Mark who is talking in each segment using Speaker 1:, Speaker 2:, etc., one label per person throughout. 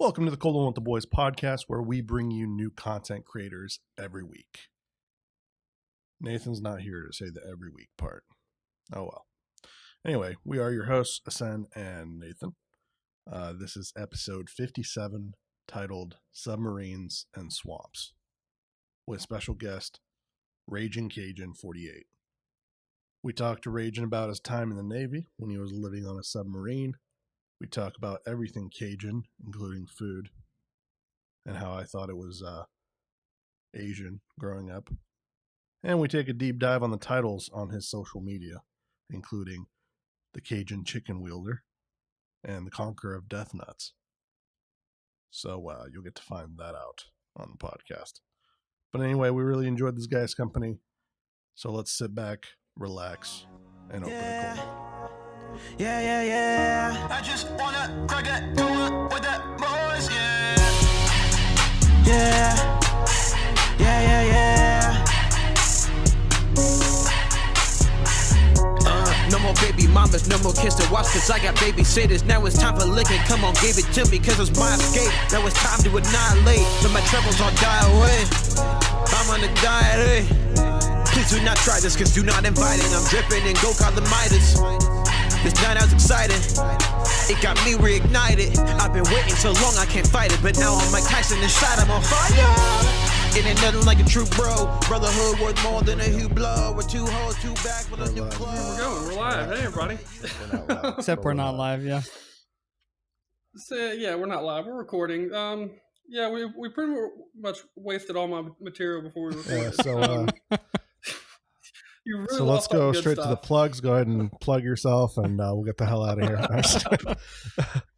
Speaker 1: Welcome to the Cold One with the Boys podcast, where we bring you new content creators every week. Nathan's not here to say the every week part. Oh well. Anyway, we are your hosts, Asen and Nathan. This is episode 57, titled Submarines and Swamps, with special guest RajunCajun48. We talked to Rajun about his time in the Navy when he was living on a submarine. We talk about everything Cajun, including food, and how I thought it was Asian growing up. And we take a deep dive on the titles on his social media, including the Cajun Chicken Wielder and the Conqueror of Death Nuts. So you'll get to find that out on the podcast. But anyway, we really enjoyed this guy's company. So let's sit back, relax, and open the cold.
Speaker 2: Yeah. I just wanna crack that door with that boys,
Speaker 3: No more baby mamas, no more kids to watch, cause I got babysitters. Now it's time for licking, come on, give it to me, cause it's my escape. Now it's time to annihilate, let my troubles all die away. I'm on a diet, Please do not try this, cause do not invite it. I'm dripping in go call the Midas. This night I was excited, it got me reignited. I've been waiting so long I can't fight it, but now I'm Mike Tyson inside, I'm on fire. It ain't nothing like a true bro. Brotherhood worth more than a huge blow. We're two hoes, two back with a new club.
Speaker 4: We're going, we're live. Hey everybody.
Speaker 5: Except we're not live, yeah.
Speaker 4: So, yeah, we're not live. We're recording. Yeah, we pretty much wasted all my material before we recorded. You really
Speaker 1: so let's go straight
Speaker 4: stuff.
Speaker 1: to the plugs. Go ahead and plug yourself, and we'll get the hell out of here.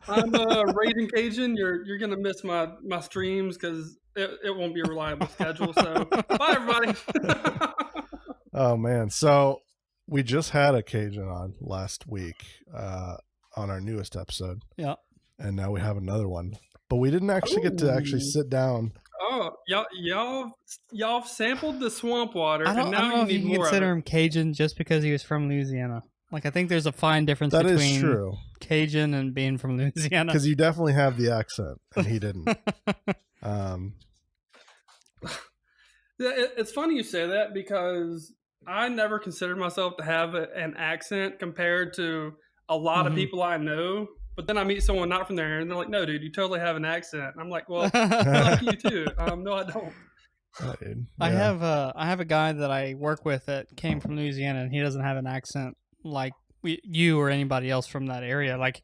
Speaker 4: I'm Raging Cajun. You're gonna miss my streams because it won't be a reliable schedule. So bye everybody.
Speaker 1: Oh man, so we just had a Cajun on last week on our newest episode.
Speaker 5: Yeah,
Speaker 1: and now we have another one, but we didn't actually get to actually sit down.
Speaker 4: Oh, y'all sampled the swamp water,
Speaker 5: I don't know if you can consider him Cajun just because he was from Louisiana. Like, I think there's a fine difference
Speaker 1: That
Speaker 5: between
Speaker 1: is true.
Speaker 5: Cajun and being from Louisiana.
Speaker 1: Because you definitely have the accent, and he didn't.
Speaker 4: It's funny you say that because I never considered myself to have an accent compared to a lot of people I know. But then I meet someone not from there, and they're like, "No, dude, you totally have an accent." And I'm like, "Well, fuck you too." No, I don't.
Speaker 5: I have a guy that I work with that came from Louisiana, and he doesn't have an accent like you or anybody else from that area. Like,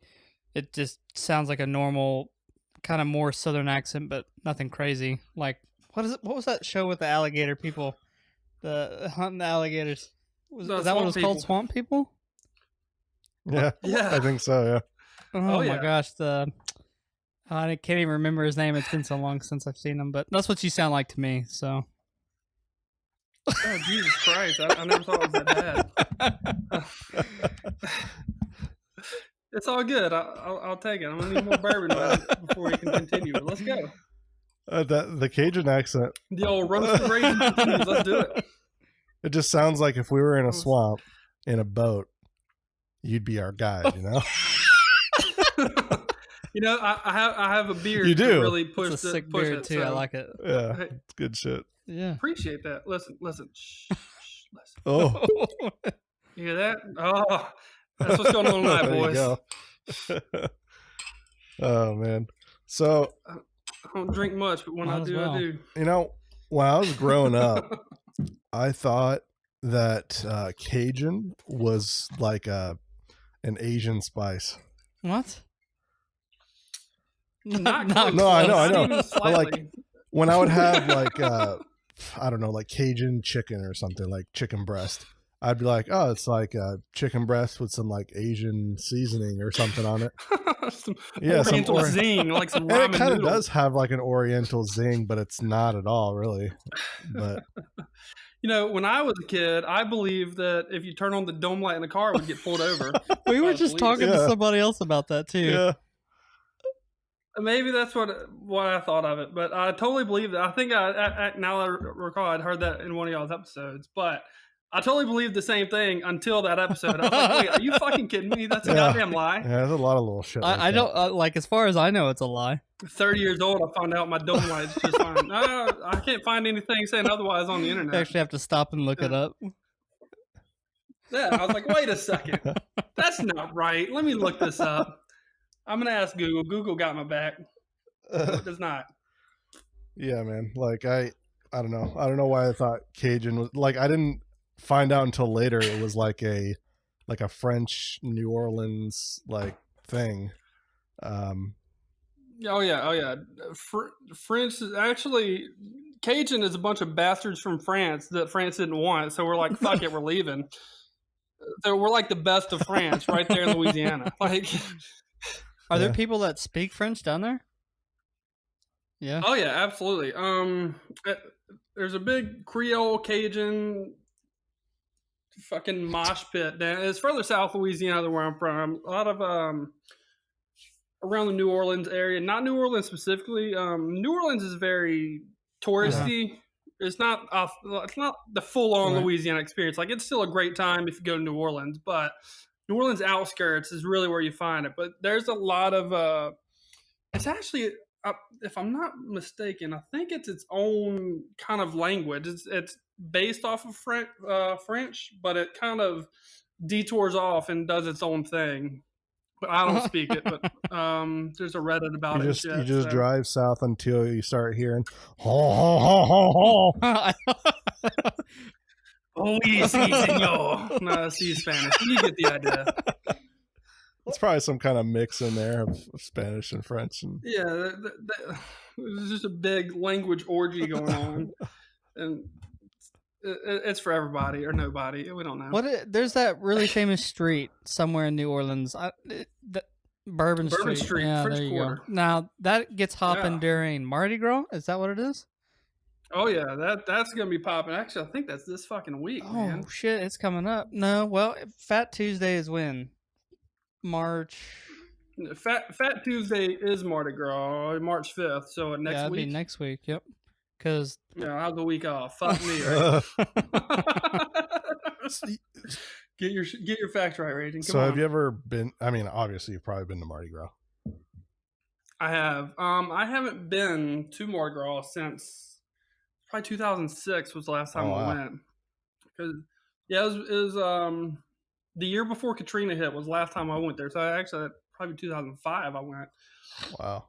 Speaker 5: it just sounds like a normal, kind of more southern accent, but nothing crazy. Like, what was that show with the alligator people? The hunting the alligators. Is that what it was called? Swamp People?
Speaker 1: Yeah, I think so. Yeah.
Speaker 5: Oh my gosh, I can't even remember his name. It's been so long since I've seen him, but that's what you sound like to me. So.
Speaker 4: Oh Jesus Christ! I never thought it was that bad. It's all good. I'll take it. I'm gonna need more bourbon before we can continue. But let's go.
Speaker 1: The Cajun accent.
Speaker 4: The old roast of raisin continues. Let's do it.
Speaker 1: It just sounds like if we were in a swamp in a boat, you'd be our guide. You know.
Speaker 4: You know, I have a beard.
Speaker 1: You do.
Speaker 4: To really push
Speaker 5: it's a sick
Speaker 4: push
Speaker 5: beard
Speaker 4: it,
Speaker 5: too.
Speaker 4: so.
Speaker 5: I like it.
Speaker 1: Yeah,
Speaker 4: Hey,
Speaker 1: it's good shit.
Speaker 5: Yeah.
Speaker 4: Appreciate that. Listen. Shh, listen.
Speaker 1: Oh,
Speaker 4: You hear that? Oh, that's what's going on tonight, boys.
Speaker 1: There you go. Oh man. So
Speaker 4: I don't drink much, but when I do, I do.
Speaker 1: You know, when I was growing up, I thought that Cajun was like an Asian spice.
Speaker 5: What?
Speaker 4: Not
Speaker 5: No,
Speaker 4: close.
Speaker 1: No, I know.
Speaker 4: Even
Speaker 1: But
Speaker 4: slightly.
Speaker 1: like when I would have like I don't know, like Cajun chicken or something, like chicken breast, I'd be like, oh, it's like chicken breast with some like Asian seasoning or something on it.
Speaker 4: Some
Speaker 1: Yeah, some
Speaker 4: oriental zing, like some ramen
Speaker 1: And it kind of
Speaker 4: noodles.
Speaker 1: does have like an oriental zing, but it's not at all really. But
Speaker 4: You know, when I was a kid, I believed that if you turn on the dome light in the car, it would get pulled over.
Speaker 5: We were
Speaker 4: Oh,
Speaker 5: just
Speaker 4: please.
Speaker 5: talking to
Speaker 1: Yeah.
Speaker 5: somebody else about that too.
Speaker 1: yeah,
Speaker 4: Maybe that's what I thought of it, but I totally believe that. I think now I recall I'd heard that in one of y'all's episodes, but I totally believed the same thing until that episode. I was like, wait, are you fucking kidding me? That's a goddamn lie.
Speaker 1: yeah, there's a lot of little shit.
Speaker 5: I don't like, as far as I know, it's a lie.
Speaker 4: 30 years old, I found out my dome light's just fine. No, I can't find anything saying otherwise on the
Speaker 5: You
Speaker 4: internet.
Speaker 5: actually have to stop and look it up.
Speaker 4: Yeah, I was like, wait a second. That's not right. Let me look this up. I'm going to ask Google. Google got my back. No, it does not.
Speaker 1: Yeah, man. Like I don't know. I don't know why I thought Cajun was like. I didn't find out until later it was like a French New Orleans like thing.
Speaker 4: Oh yeah. French is actually Cajun is a bunch of bastards from France that France didn't want. So we're like, fuck it, we're leaving. So we're like the best of France right there in Louisiana. Like,
Speaker 5: Are there people that speak French down there? Yeah.
Speaker 4: oh yeah, absolutely. There's a big Creole Cajun fucking mosh pit down. It's further south Louisiana than where I'm from. A lot of around the New Orleans area, not New Orleans specifically. New Orleans is very touristy. It's not the full on Louisiana experience. Like, it's still a great time if you go to New Orleans, but New Orleans outskirts is really where you find it. But there's a lot of it's actually, if I'm not mistaken, I think it's its own kind of language. It's based off of French, but it kind of detours off and does its own thing. But I don't speak it. But there's a Reddit about it.
Speaker 1: You just drive south until you start hearing ho ho ho ho ho.
Speaker 4: Oui, sí, señor. No, see Spanish. You get the idea.
Speaker 1: It's probably some kind of mix in there of Spanish and French. And
Speaker 4: yeah, there's just a big language orgy going on, and it's for everybody or nobody. We don't know.
Speaker 5: There's that really famous street somewhere in New Orleans. Bourbon Street. Yeah,
Speaker 4: French
Speaker 5: there you
Speaker 4: Quarter.
Speaker 5: go. Now that gets hopping during Mardi Gras. Is that what it is?
Speaker 4: Oh yeah, that's gonna be popping. Actually, I think that's this fucking week.
Speaker 5: Oh
Speaker 4: man.
Speaker 5: shit, it's coming up. No, well, Fat Tuesday is when? March.
Speaker 4: Fat Tuesday is Mardi Gras, March 5th. So next
Speaker 5: it'd
Speaker 4: week.
Speaker 5: Be next week. Yep. Because
Speaker 4: I'll have the week off. Fuck me. Right? Get your facts right, Raging.
Speaker 1: So have you ever been? I mean, obviously you've probably been to Mardi Gras.
Speaker 4: I have. I haven't been to Mardi Gras since probably 2006 was the last time I went. Because it was the year before Katrina hit was the last time I went there. So actually, probably 2005 I went.
Speaker 1: Wow.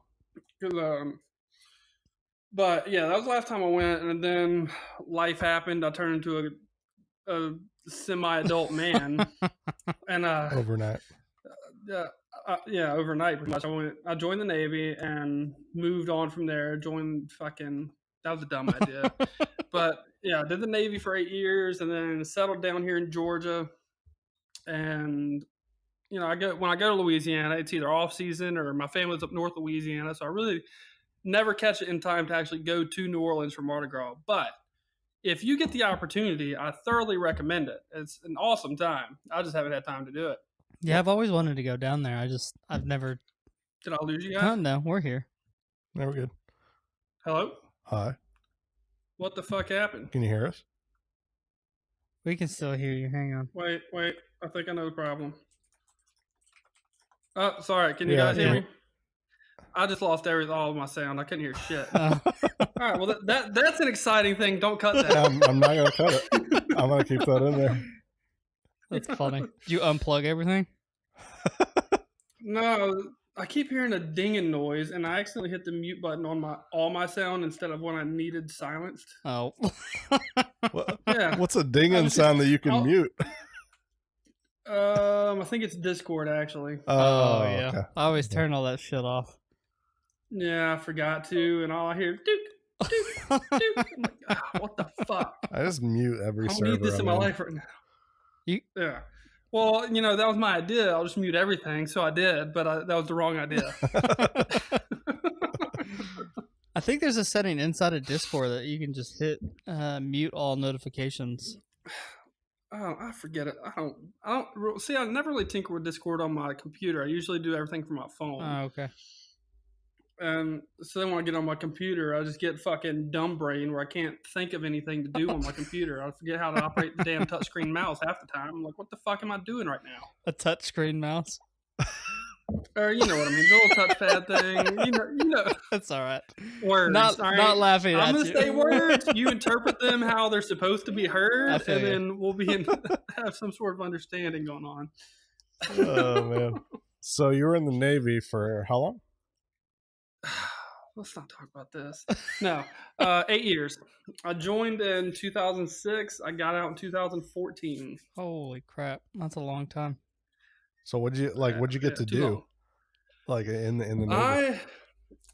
Speaker 4: But yeah, that was the last time I went, and then life happened. I turned into a semi-adult man, and
Speaker 1: overnight.
Speaker 4: Yeah, overnight pretty much. I joined the Navy and moved on from there. That was a dumb idea, but yeah, I did the Navy for 8 years, and then settled down here in Georgia. And when I go to Louisiana, it's either off season or my family's up north Louisiana, so I really never catch it in time to actually go to New Orleans for Mardi Gras. But if you get the opportunity, I thoroughly recommend it. It's an awesome time. I just haven't had time to do it.
Speaker 5: Yeah, I've always wanted to go down there. I've never.
Speaker 4: Did I lose you guys?
Speaker 5: Oh, no, we're here.
Speaker 1: No, we're good.
Speaker 4: Hello?
Speaker 1: Hi.
Speaker 4: What the fuck happened?
Speaker 1: Can you hear us?
Speaker 5: We can still hear you. Hang on.
Speaker 4: Wait. I think I know the problem. Oh, sorry. Can you guys hear me? I just lost all of my sound. I couldn't hear shit. All right. Well, that's an exciting thing. Don't cut that.
Speaker 1: I'm not going to cut it. I'm going to keep that in there.
Speaker 5: That's funny. Did you unplug everything?
Speaker 4: No, I keep hearing a dinging noise, and I accidentally hit the mute button on all my sound instead of when I needed silenced.
Speaker 5: Oh.
Speaker 4: Yeah.
Speaker 1: What's a dinging sound that you can mute?
Speaker 4: I think it's Discord, actually.
Speaker 5: Oh yeah.
Speaker 1: Okay.
Speaker 5: I always turn all that shit off.
Speaker 4: Yeah, I forgot to, and all I hear, dook, dook, dook. I'm like, what the fuck?
Speaker 1: I just mute every server.
Speaker 4: I don't need this in my life right now. Yeah. Well, that was my idea. I'll just mute everything, so I did, but that was the wrong idea.
Speaker 5: I think there's a setting inside of Discord that you can just hit mute all notifications.
Speaker 4: Oh, I forget it. I don't see. I never really tinker with Discord on my computer. I usually do everything from my phone.
Speaker 5: Oh, okay.
Speaker 4: And so then when I get on my computer, I just get fucking dumb brain where I can't think of anything to do on my computer. I forget how to operate the damn touchscreen mouse half the time. I'm like, what the fuck am I doing right now?
Speaker 5: A touchscreen mouse?
Speaker 4: Or you know what I mean, the little touchpad thing. You know,
Speaker 5: That's all right.
Speaker 4: words.
Speaker 5: Not
Speaker 4: all right?
Speaker 5: not laughing
Speaker 4: I'm
Speaker 5: at
Speaker 4: gonna
Speaker 5: you.
Speaker 4: say words. You interpret them how they're supposed to be
Speaker 5: I
Speaker 4: heard,
Speaker 5: feel
Speaker 4: and
Speaker 5: you.
Speaker 4: then we'll have some sort of understanding going on.
Speaker 1: Oh man. So you were in the Navy for how long?
Speaker 4: Let's not talk about this. No, 8 years. I joined in 2006. I got out in 2014.
Speaker 5: Holy crap, that's a long time.
Speaker 1: So what'd you get to
Speaker 4: too
Speaker 1: do?
Speaker 4: long.
Speaker 1: Like in the Navy?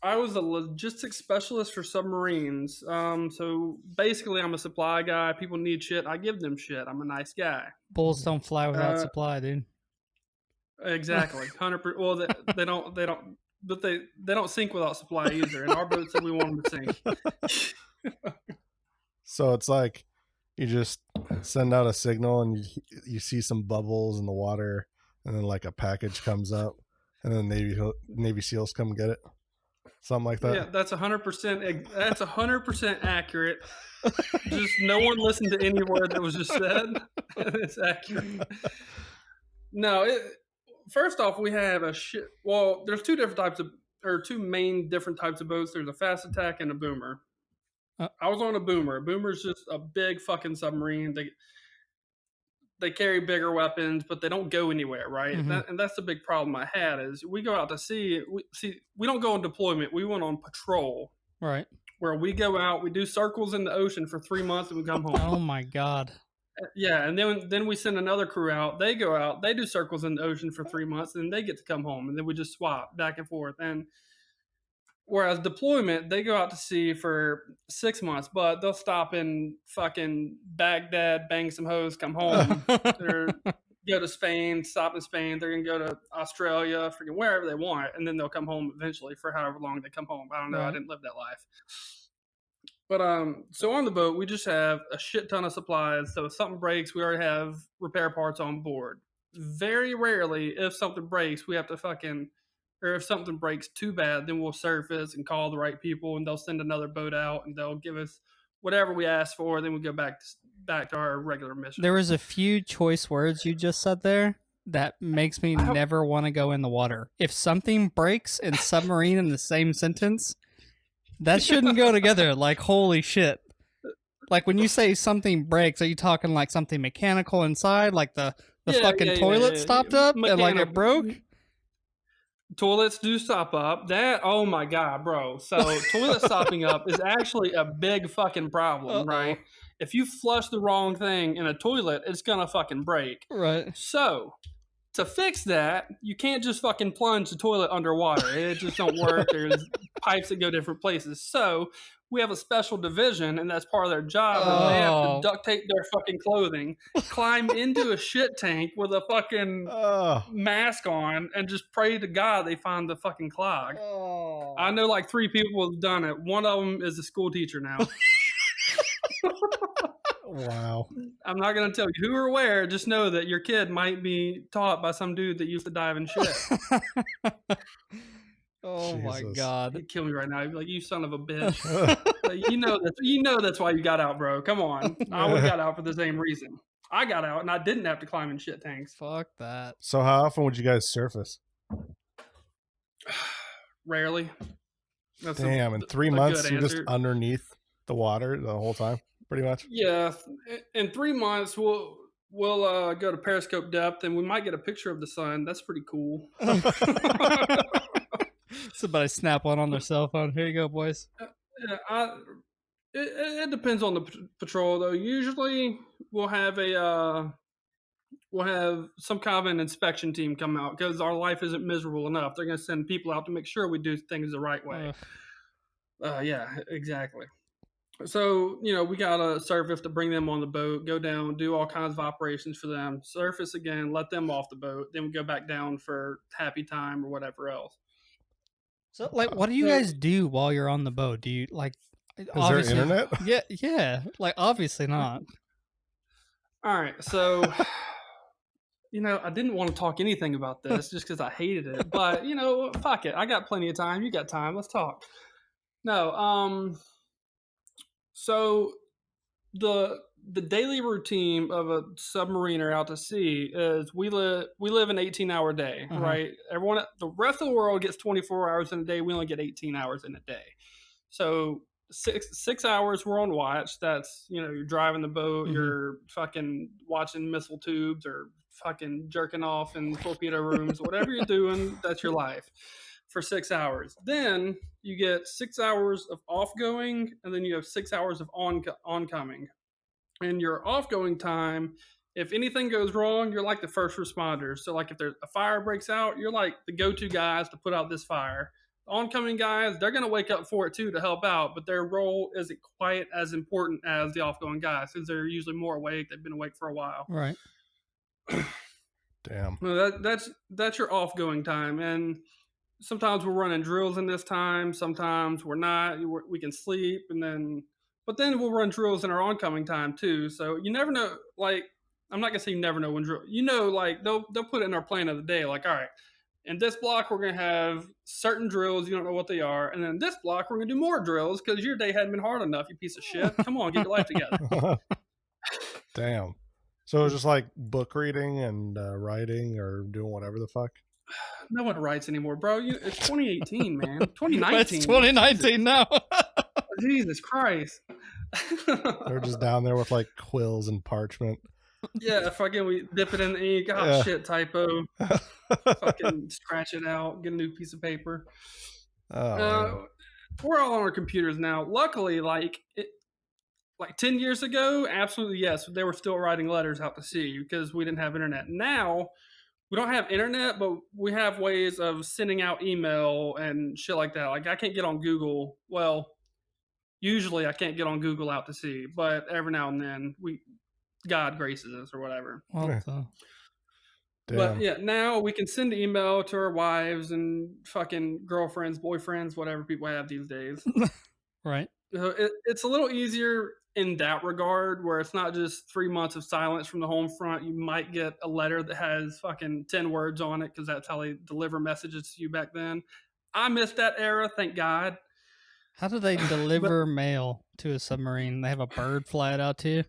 Speaker 4: I was a logistics specialist for submarines. So basically, I'm a supply guy. People need shit. I give them shit. I'm a nice guy.
Speaker 5: Bulls don't fly without
Speaker 4: Uh,
Speaker 5: supply, dude.
Speaker 4: Exactly, 100%. Well, they don't, but they don't sink without supply either. And our boat said we want them to sink.
Speaker 1: So it's like you just send out a signal and you see some bubbles in the water, and then like a package comes up, and then Navy SEALs come get it, something like that.
Speaker 4: Yeah, that's 100%. That's 100% accurate. Just no one listened to any word that was just said. It's accurate. No, first off, we have a shit. Well, there's two main different types of boats. There's a fast attack and a boomer. I was on a boomer. A boomer's just a big fucking submarine. They carry bigger weapons, but they don't go anywhere, right?
Speaker 5: Mhm.
Speaker 4: And that's the big problem I had is we go out to sea. We don't go on deployment. We went on patrol,
Speaker 5: Right.
Speaker 4: where we go out, we do circles in the ocean for 3 months, and we come home.
Speaker 5: Oh my god.
Speaker 4: Yeah, and then we send another crew out. They go out, they do circles in the ocean for 3 months, and then they get to come home, and then we just swap back and forth. And whereas deployment, they go out to sea for 6 months, but they'll stop in fucking Baghdad, bang some hoes, come home. Or go to Spain, stop in Spain. They're gonna go to Australia, freaking wherever they want, and then they'll come home eventually for however long they come home. I don't know. I
Speaker 5: Right.
Speaker 4: didn't live that life. But so on the boat, we just have a shit ton of supplies. So if something breaks, we already have repair parts on board. Very rarely, if something breaks, we have to or if something breaks too bad, then we'll surface and call the right people, and they'll send another boat out, and they'll give us whatever we asked for. Then we go back to our regular mission.
Speaker 5: There was a few choice words you just said there that makes me never want to go in the water. If something breaks and submarine in the same sentence, that shouldn't go together. Like, holy shit. Like, when you say something breaks, are you talking like something mechanical inside? Like the fucking toilet stopped up and like it broke?
Speaker 4: Toilets do stop up. That, oh my god, bro. So toilet stopping up is actually a big fucking problem, right? If you flush the wrong thing in a toilet, it's gonna fucking break.
Speaker 5: Right.
Speaker 4: So to fix that, you can't just fucking plunge the toilet underwater. It just don't work. There's pipes that go different places. So we have a special division, and that's part of their job. Is they have to duct tape their fucking clothing, climb into a shit tank with a fucking mask on, and just pray to God they find the fucking clog. I know like 3 people have done it. One of them is a school teacher now.
Speaker 1: Wow.
Speaker 4: I'm not going to tell you who or where. Just know that your kid might be taught by some dude that used to dive in shit.
Speaker 5: Oh my
Speaker 1: Jesus.
Speaker 5: god.
Speaker 4: He'd kill me right now. He'd be like, "You son of a bitch." Like, you know that's why you got out, bro. Come on. I would have got out for the same reason. I got out and I didn't have to climb in shit tanks.
Speaker 5: Fuck that.
Speaker 1: So how often would you guys surface?
Speaker 4: Rarely. That's
Speaker 1: Damn, in 3
Speaker 4: a
Speaker 1: months
Speaker 4: good
Speaker 1: you're just
Speaker 4: answer.
Speaker 1: underneath the water the whole time, pretty much.
Speaker 4: Yeah. In 3 months we'll go to periscope depth and we might get a picture of the sun. That's pretty cool.
Speaker 5: Somebody snap one on their cell phone. Here you go, boys.
Speaker 4: Yeah, it depends on the patrol though. Usually we'll have some kind of an inspection team come out because our life isn't miserable enough. They're going to send people out to make sure we do things the right way. Yeah, exactly. So, we got to surface to bring them on the boat, go down, do all kinds of operations for them, surface again, let them off the boat. Then we go back down for happy time or whatever else.
Speaker 5: So, like, what do you guys do while you're on the boat? Do you, like,
Speaker 1: Is there internet?
Speaker 5: Yeah. Like, obviously not.
Speaker 4: All right, so, I didn't want to talk anything about this just because I hated it. But, fuck it. I got plenty of time. You got time. Let's talk. No, so the the daily routine of a submariner out to sea is we live an 18-hour day, right? Everyone, the rest of the world gets 24 hours in a day. We only get 18 hours in a day. So 6 hours we're on watch. That's, you're driving the boat, you're fucking watching missile tubes or fucking jerking off in torpedo rooms, whatever you're doing, that's your life for 6 hours. Then you get 6 hours of offgoing, and then you have 6 hours of oncoming. And your offgoing time, if anything goes wrong, you're like the first responders. So like if there's a fire breaks out, you're like the go-to guys to put out this fire. The oncoming guys, they're going to wake up for it too to help out, but their role isn't quite as important as the offgoing guys because they're usually more awake. They've been awake for a while.
Speaker 5: Right.
Speaker 1: Damn.
Speaker 4: Well, that's your offgoing time, and sometimes we're running drills in this time. Sometimes we're not. We can sleep, but then we'll run drills in our oncoming time too. So you never know. Like, I'm not gonna say you never know when drill. Like they'll put it in our plan of the day. Like, all right, in this block we're gonna have certain drills. You don't know what they are, and then this block we're gonna do more drills because your day hadn't been hard enough. You piece of shit. Come on, get your life together.
Speaker 1: Damn. So it was just like book reading and writing or doing whatever the fuck.
Speaker 4: No one writes anymore, bro. It's 2018, man. 2019.
Speaker 5: It's 2019 now.
Speaker 4: Jesus Christ.
Speaker 1: They're just down there with like quills and parchment.
Speaker 4: Yeah, fucking we dip it in the ink. Oh,
Speaker 1: Yeah.
Speaker 4: shit, typo. Fucking scratch it out. Get a new piece of paper. We're all on our computers now. Luckily, like 10 years ago, absolutely yes, they were still writing letters out to sea because we didn't have internet. Now, we don't have internet, but we have ways of sending out email and shit like that. Like I can't get on Google. Well, usually I can't get on Google out to sea, but every now and then God graces us or whatever. But yeah, now we can send email to our wives and fucking girlfriends, boyfriends, whatever people have these days.
Speaker 5: Right.
Speaker 4: So it's a little easier in that regard, where it's not just 3 months of silence from the home front. You might get a letter that has fucking 10 words on it because that's how they deliver messages to you back then. I missed that era, thank God.
Speaker 5: How do they deliver mail to a submarine? They have a bird fly it out to you?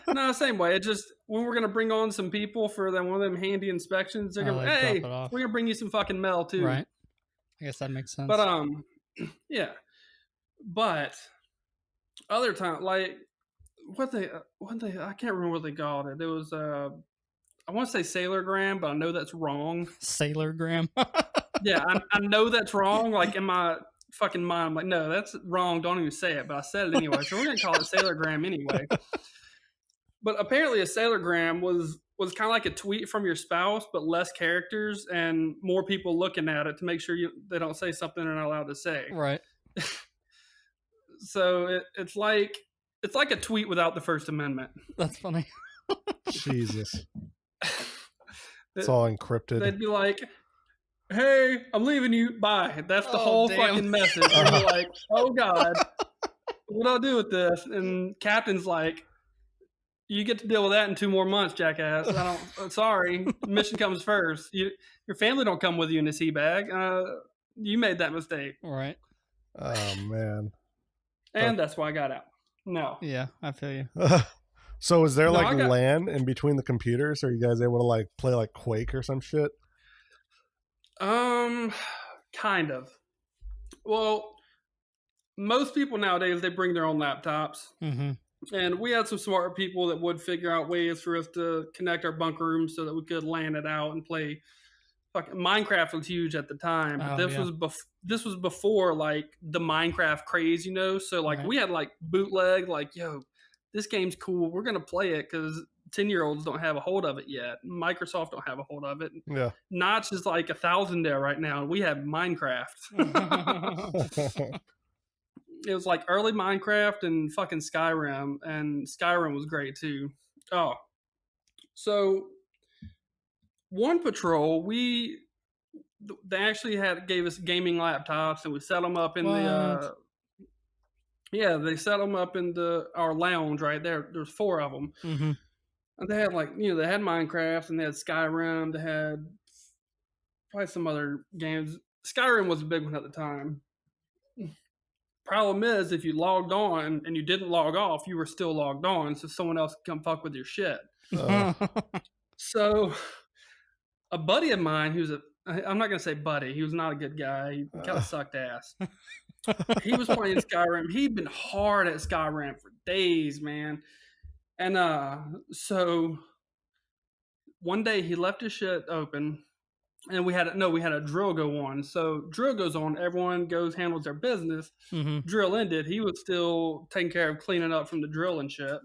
Speaker 4: No, same way. It just, when we're going to bring on some people for one of them handy inspections, they're going to hey, we're going to bring you some fucking mail too.
Speaker 5: Right. I guess that makes sense.
Speaker 4: But, yeah. But other time, like what they I can't remember what they called it. It was I want to say sailorgram, but I know that's wrong.
Speaker 5: Sailorgram.
Speaker 4: Yeah, I know that's wrong. Like in my fucking mind, I'm like, no, that's wrong. Don't even say it. But I said it anyway. So we're gonna call it sailorgram anyway. But apparently, a sailorgram was kind of like a tweet from your spouse, but less characters and more people looking at it to make sure they don't say something they're not allowed to say.
Speaker 5: Right.
Speaker 4: So it's like a tweet without the First Amendment.
Speaker 5: That's funny.
Speaker 1: Jesus. It's all encrypted.
Speaker 4: They'd be like, hey, I'm leaving you. Bye. That's the whole fucking message. And you're like, oh God, what do I do with this? And Captain's like, you get to deal with that in 2 more months, jackass. Sorry. Mission comes first. Your family don't come with you in a sea bag. You made that mistake.
Speaker 5: Right.
Speaker 1: Oh, man.
Speaker 4: And that's why I got out. No.
Speaker 5: Yeah, I feel you.
Speaker 1: So is there LAN in between the computers? Are you guys able to like play like Quake or some shit?
Speaker 4: Kind of. Well, most people nowadays, they bring their own laptops.
Speaker 5: Mm-hmm.
Speaker 4: And we had some smart people that would figure out ways for us to connect our bunker rooms so that we could LAN it out and play. Minecraft was huge at the time, but this was before like the Minecraft craze, So like we had like bootleg, like yo, this game's cool. We're gonna play it because 10-year-olds don't have a hold of it yet. Microsoft don't have a hold of it.
Speaker 1: Yeah,
Speaker 4: Notch is like 1,000 there right now, and we have Minecraft. It was like early Minecraft and fucking Skyrim, and Skyrim was great too. Oh, so. One patrol, they actually gave us gaming laptops, and we set them up in they set them up in our lounge right there. There's 4 of them, and they had they had Minecraft, and they had Skyrim. They had probably some other games. Skyrim was a big one at the time, Problem is, if you logged on and you didn't log off, you were still logged on, so someone else could come fuck with your shit. So a buddy of mine I'm not going to say buddy, he was not a good guy. He kind of sucked ass. He was playing Skyrim. He'd been hard at Skyrim for days, man. And so one day he left his shit open, and we had a drill go on. So drill goes on, everyone goes handles their business. Drill ended. He was still taking care of cleaning up from the drill and shit.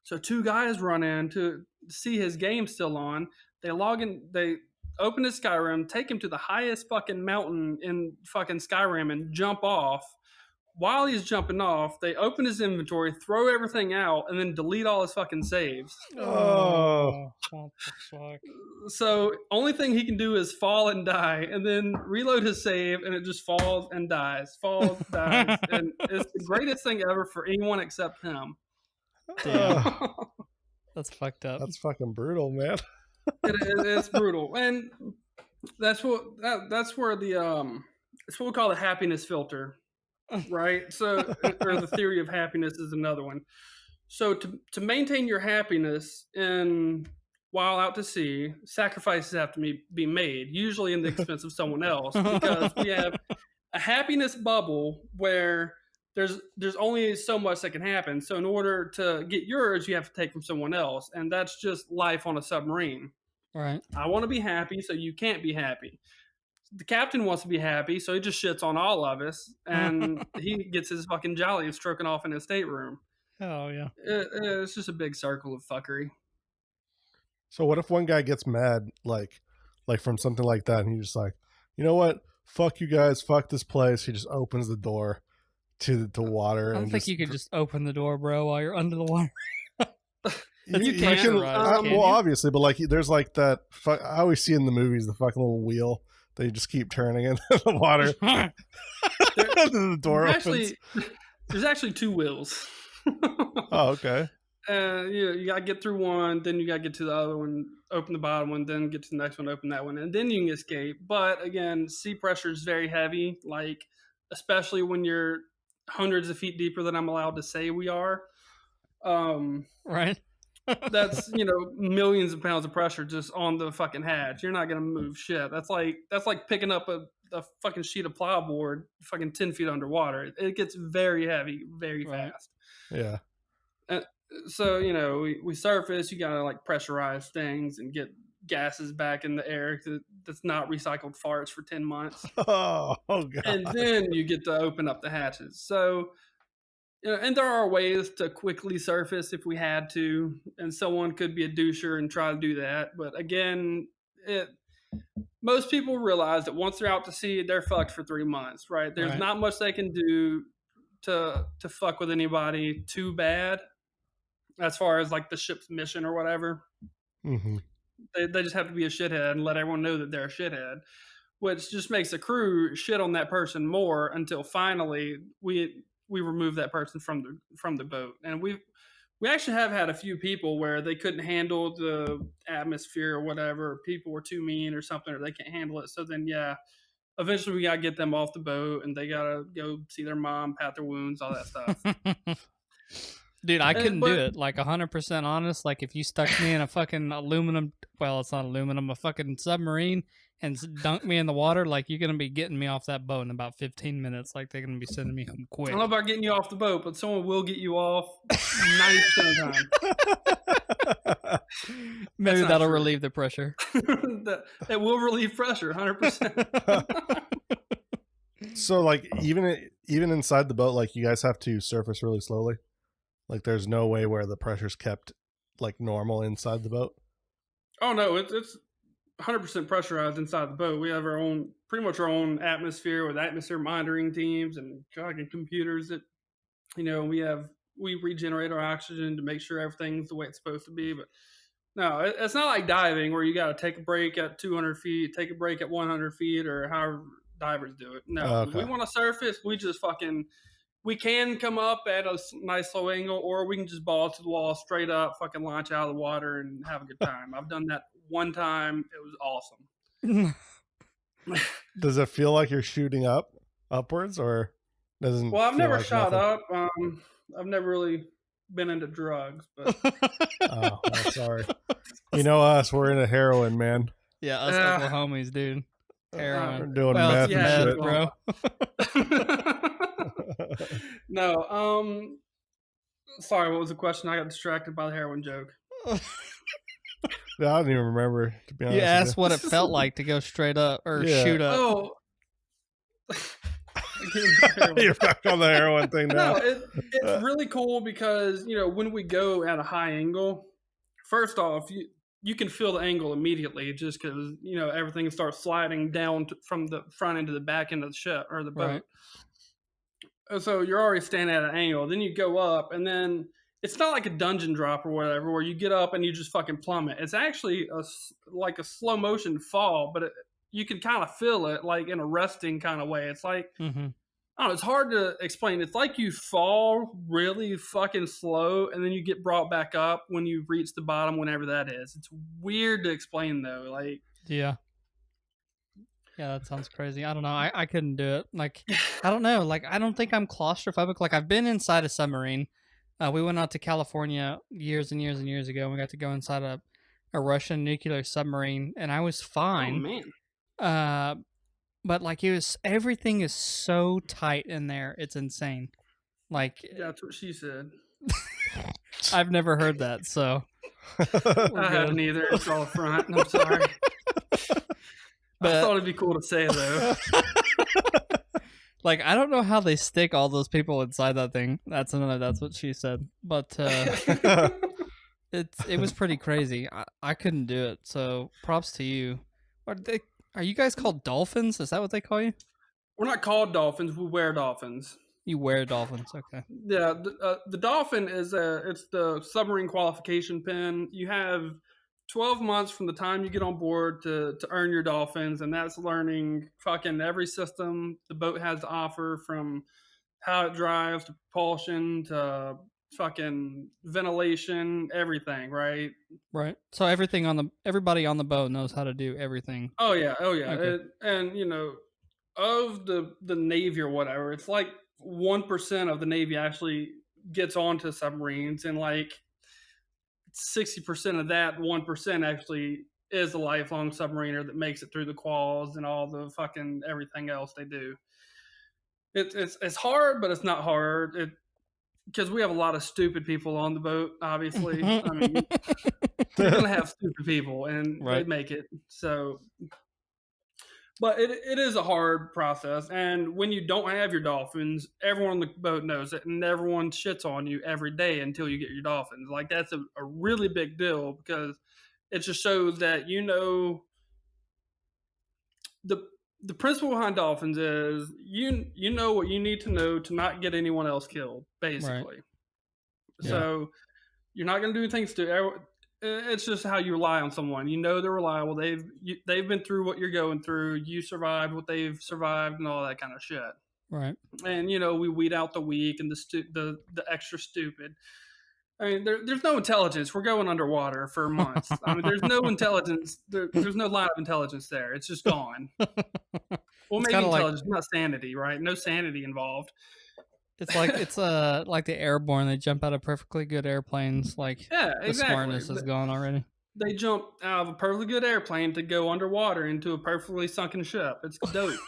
Speaker 4: So two guys run in to see his game still on. They log in. They open his Skyrim, take him to the highest fucking mountain in fucking Skyrim, and jump off. While he's jumping off, they open his inventory, throw everything out, and then delete all his fucking saves.
Speaker 5: Oh, what the fuck?
Speaker 4: So only thing he can do is fall and die, and then reload his save, and it just falls and dies, dies, and it's the greatest thing ever for anyone except him.
Speaker 5: Damn. That's fucked up.
Speaker 1: That's fucking brutal, man.
Speaker 4: It's brutal, and that's where it's what we call the happiness filter, right? So, or the theory of happiness is another one. So, to maintain your happiness and while out to sea, sacrifices have to be made, usually in the expense of someone else, because we have a happiness bubble where there's only so much that can happen. So in order to get yours, you have to take from someone else. And that's just life on a submarine.
Speaker 5: Right.
Speaker 4: I want to be happy, so you can't be happy. The captain wants to be happy, so he just shits on all of us. And he gets his fucking jolly stroking off in his stateroom.
Speaker 5: Oh, yeah.
Speaker 4: It's just a big circle of fuckery.
Speaker 1: So what if one guy gets mad, like from something like that, and he's just like, you know what? Fuck you guys. Fuck this place. He just opens the door to water.
Speaker 5: I don't think you could just open the door, bro, while you're under the water. You
Speaker 1: can,
Speaker 5: can
Speaker 1: well, obviously, but like there's like that. I always see in the movies the fucking little wheel that you just keep turning into the water. The door opens.
Speaker 4: There's actually two wheels.
Speaker 1: Oh, okay.
Speaker 4: You gotta get through one, then you gotta get to the other one, open the bottom one, then get to the next one, open that one, and then you can escape. But again, sea pressure is very heavy, like especially when you're hundreds of feet deeper than I'm allowed to say we are.
Speaker 5: Right.
Speaker 4: That's millions of pounds of pressure just on the fucking hatch. You're not gonna move shit. That's like picking up a fucking sheet of plywood fucking 10 feet underwater. It gets very heavy very fast.
Speaker 1: Yeah.
Speaker 4: So we surface. You gotta like pressurize things and get gases back in the air that's not recycled farts for 10 months.
Speaker 1: Oh God.
Speaker 4: And then you get to open up the hatches. So and there are ways to quickly surface if we had to, and someone could be a doucher and try to do that. But again, most people realize that once they're out to sea, they're fucked for 3 months, right? There's not much they can do to fuck with anybody too bad, as far as like the ship's mission or whatever.
Speaker 1: Mm-hmm.
Speaker 4: They just have to be a shithead and let everyone know that they're a shithead, which just makes the crew shit on that person more until finally we remove that person from the boat. And we actually have had a few people where they couldn't handle the atmosphere or whatever. People were too mean or something, or they can't handle it. So then, eventually we got to get them off the boat, and they got to go see their mom, pat their wounds, all that stuff.
Speaker 5: Dude, I couldn't do it. Like 100% honest. Like if you stuck me in a fucking it's not aluminum, a fucking submarine, and dunk me in the water, like you're gonna be getting me off that boat in about 15 minutes. Like they're gonna be sending me home quick.
Speaker 4: I don't know about getting you off the boat, but someone will get you off 90% of the time.
Speaker 5: Maybe that'll relieve the pressure.
Speaker 4: That will relieve pressure, 100%.
Speaker 1: So like even inside the boat, like you guys have to surface really slowly. Like there's no way where the pressure's kept like normal inside the boat.
Speaker 4: Oh no, it's 100% pressurized inside the boat. We have pretty much our own atmosphere with atmosphere monitoring teams and fucking computers that, we regenerate our oxygen to make sure everything's the way it's supposed to be. But no, it's not like diving where you got to take a break at 200 feet, take a break at 100 feet, or however divers do it. No,
Speaker 1: okay.
Speaker 4: If we want to surface, we just we can come up at a nice slow angle, or we can just ball to the wall straight up, fucking launch out of the water and have a good time. I've done that one time. It was awesome.
Speaker 1: Does it feel like you're shooting upwards, or? Doesn't
Speaker 4: Well, I've
Speaker 1: feel
Speaker 4: never
Speaker 1: like
Speaker 4: shot
Speaker 1: nothing.
Speaker 4: up. I've never really been into drugs, but
Speaker 1: Oh, well, sorry. You know us, we're into heroin, man.
Speaker 5: Yeah, us
Speaker 4: uh,
Speaker 5: Oklahomies, dude.
Speaker 1: We're
Speaker 5: Heroin.
Speaker 1: doing
Speaker 5: Well, it's
Speaker 1: meth and
Speaker 4: yeah,
Speaker 5: meth,
Speaker 1: shit.
Speaker 5: bro.
Speaker 4: no. Sorry, what was the question? I got distracted by the heroin joke.
Speaker 1: Yeah, I don't even remember, to be
Speaker 5: You
Speaker 1: honest
Speaker 5: asked
Speaker 1: with
Speaker 5: what it felt like to go straight up or
Speaker 1: Yeah.
Speaker 5: shoot up.
Speaker 4: Oh,
Speaker 1: you. You're back on the heroin thing now.
Speaker 4: no, it's really cool because when we go at a high angle, first off, you can feel the angle immediately just because everything starts sliding down from the front end to the back end of the ship or the boat. Right. So you're already standing at an angle. Then you go up, and then it's not like a dungeon drop or whatever where you get up and you just fucking plummet. It's actually like a slow motion fall, but you can kind of feel it like in a resting kind of way. It's like, I don't know, it's hard to explain. It's like you fall really fucking slow and then you get brought back up when you reach the bottom, whenever that is. It's weird to explain though. Like,
Speaker 5: yeah, that sounds crazy. I don't know. I couldn't do it. Like, I don't know. Like, I don't think I'm claustrophobic. Like, I've been inside a submarine. We went out to California years and years and years ago, and we got to go inside a Russian nuclear submarine, and I was fine.
Speaker 4: oh man.
Speaker 5: But like everything is so tight in there, it's insane. Like,
Speaker 4: that's what she said.
Speaker 5: I've never heard that, so
Speaker 4: I haven't either. It's all front. I'm sorry. But I thought it'd be cool to say though.
Speaker 5: Like, I don't know how they stick all those people inside that thing. That's what she said. But it was pretty crazy. I couldn't do it. So props to you. Are you guys called dolphins? Is that what they call you?
Speaker 4: We're not called dolphins. We wear dolphins.
Speaker 5: You wear dolphins, okay?
Speaker 4: Yeah, the dolphin is it's the submarine qualification pin. You have 12 months from the time you get on board to earn your dolphins, and that's learning fucking every system the boat has to offer, from how it drives to propulsion to fucking ventilation, everything, right?
Speaker 5: Right. So everybody on the boat knows how to do everything.
Speaker 4: Oh yeah.
Speaker 5: Okay.
Speaker 4: And of the Navy or whatever, it's like 1% of the Navy actually gets onto submarines, and like 60% of that 1% actually is a lifelong submariner that makes it through the quals and all the fucking everything else they do. It's hard, but it's not hard. Because we have a lot of stupid people on the boat, obviously. I mean, you're gonna have stupid people, and
Speaker 5: right.
Speaker 4: They make it. So, but it is a hard process, and when you don't have your dolphins, everyone on the boat knows it, and everyone shits on you every day until you get your dolphins. Like, that's a really big deal, because it just shows that the principle behind dolphins is you know what you need to know to not get anyone else killed, basically. Right. So you're not going to do anything stupid. It's just how you rely on someone. You know they're reliable. They've been through what you're going through. You survived what they've survived, and all that kind of shit.
Speaker 5: Right.
Speaker 4: And we weed out the weak and the extra stupid. I mean, there's no intelligence. We're going underwater for months. I mean, there's no intelligence. There's no line of intelligence there. It's just gone. Well, maybe intelligence, not sanity, right? No sanity involved.
Speaker 5: It's like the airborne. They jump out of perfectly good airplanes. Like, the smartness is gone already.
Speaker 4: They jump out of a perfectly good airplane to go underwater into a perfectly sunken ship. It's dope.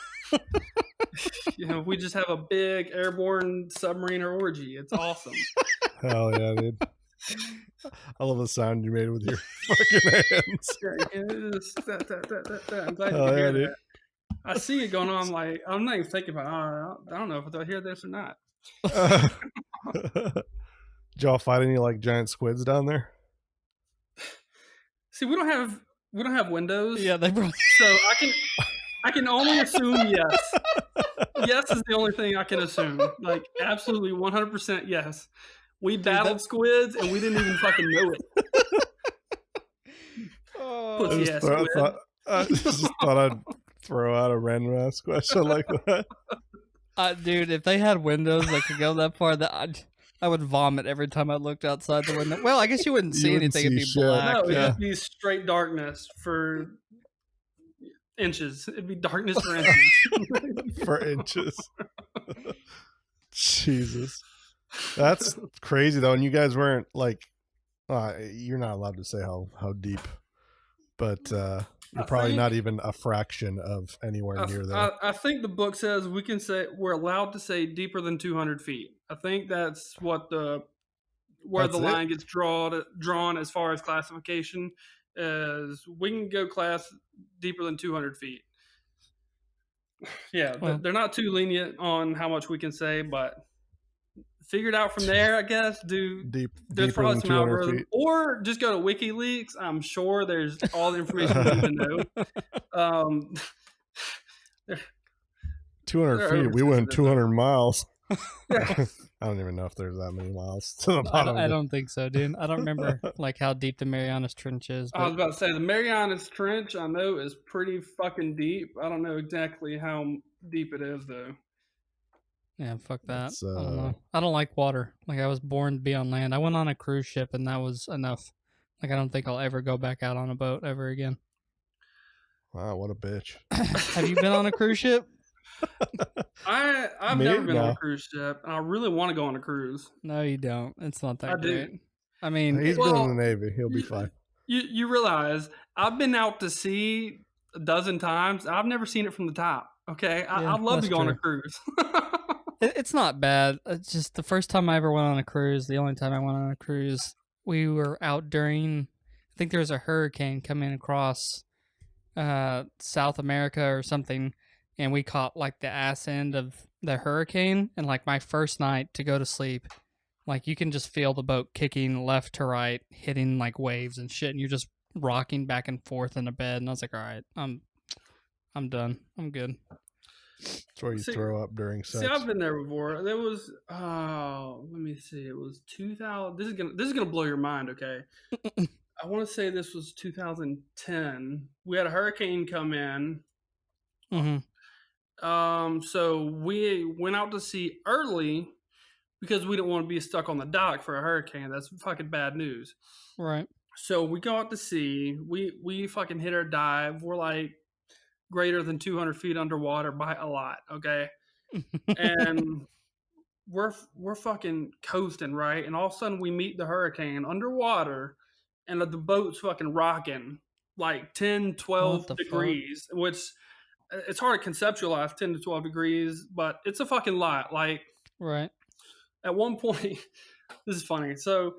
Speaker 4: We just have a big airborne submarine orgy. It's awesome.
Speaker 1: Hell yeah, dude. I love the sound you made with your fucking hands.
Speaker 4: I'm glad you could hear that. I see it going on. Like, I'm not even thinking about it. I don't know if they'll hear this or not.
Speaker 1: Did y'all fight any like giant squids down there?
Speaker 4: See, we don't have windows.
Speaker 5: Yeah, they brought.
Speaker 4: So I can only assume yes. Yes is the only thing I can assume. Like, absolutely 100% yes. We battled squids and we didn't even fucking know it. Pussy ass squid.
Speaker 1: I just thought I'd throw out a random ass question like that.
Speaker 5: Dude, if they had windows that could go that far, I would vomit every time I looked outside the window. Well, I guess you wouldn't see anything. It'd be black.
Speaker 4: No, it'd be straight darkness for inches. It'd be darkness for inches.
Speaker 1: For inches. Jesus. That's crazy, though. And you guys weren't like, you're not allowed to say how deep, but you're probably not even a fraction of anywhere near there.
Speaker 4: I think the book says we're allowed to say deeper than 200 feet. I think that's what the line gets drawn as far as classification is. We can go class deeper than 200 feet. Yeah, well, they're not too lenient on how much we can say, but figure it out from there, I guess. There's probably some algorithm, or just go to WikiLeaks. I'm sure there's all the information you need to know.
Speaker 1: 200 feet. We went 200 miles. I don't even know if there's that many miles to the bottom.
Speaker 5: I don't think so, dude. I don't remember like how deep the Marianas Trench is. But...
Speaker 4: I was about to say the Marianas Trench I know is pretty fucking deep. I don't know exactly how deep it is though.
Speaker 5: Yeah, fuck that. I don't like water. Like, I was born to be on land. I went on a cruise ship, and that was enough. Like, I don't think I'll ever go back out on a boat ever again.
Speaker 1: Wow, what a bitch.
Speaker 5: Have you been on a cruise ship?
Speaker 4: I've never been on a cruise ship, and I really want to go on a cruise.
Speaker 5: No, you don't. It's not that great.
Speaker 4: Do.
Speaker 5: I mean...
Speaker 1: He's been in the Navy. He'll be fine.
Speaker 4: You realize, I've been out to sea a dozen times. I've never seen it from the top, okay? I'd love to go on a cruise.
Speaker 5: It's not bad. It's just the first time I ever went on a cruise, the only time I went on a cruise, we were out during, I think there was a hurricane coming across South America or something, and we caught like the ass end of the hurricane. And like my first night to go to sleep, like you can just feel the boat kicking left to right, hitting like waves and shit, and you're just rocking back and forth in the bed. And I was like, all right, I'm done. I'm good.
Speaker 1: That's where you throw up during sex.
Speaker 4: See, I've been there before. There was, let me see. It was 2000. This is gonna blow your mind. Okay, I want to say this was 2010. We had a hurricane come in.
Speaker 5: Mm-hmm.
Speaker 4: So we went out to sea early because we didn't want to be stuck on the dock for a hurricane. That's fucking bad news.
Speaker 5: Right.
Speaker 4: So we go out to sea. We fucking hit our dive. We're like greater than 200 feet underwater by a lot, okay? And we're fucking coasting, right? And all of a sudden we meet the hurricane underwater, and the boat's fucking rocking like 10, 12 degrees, which it's hard to conceptualize 10 to 12 degrees, but it's a fucking lot. Like,
Speaker 5: right.
Speaker 4: At one point, this is funny. So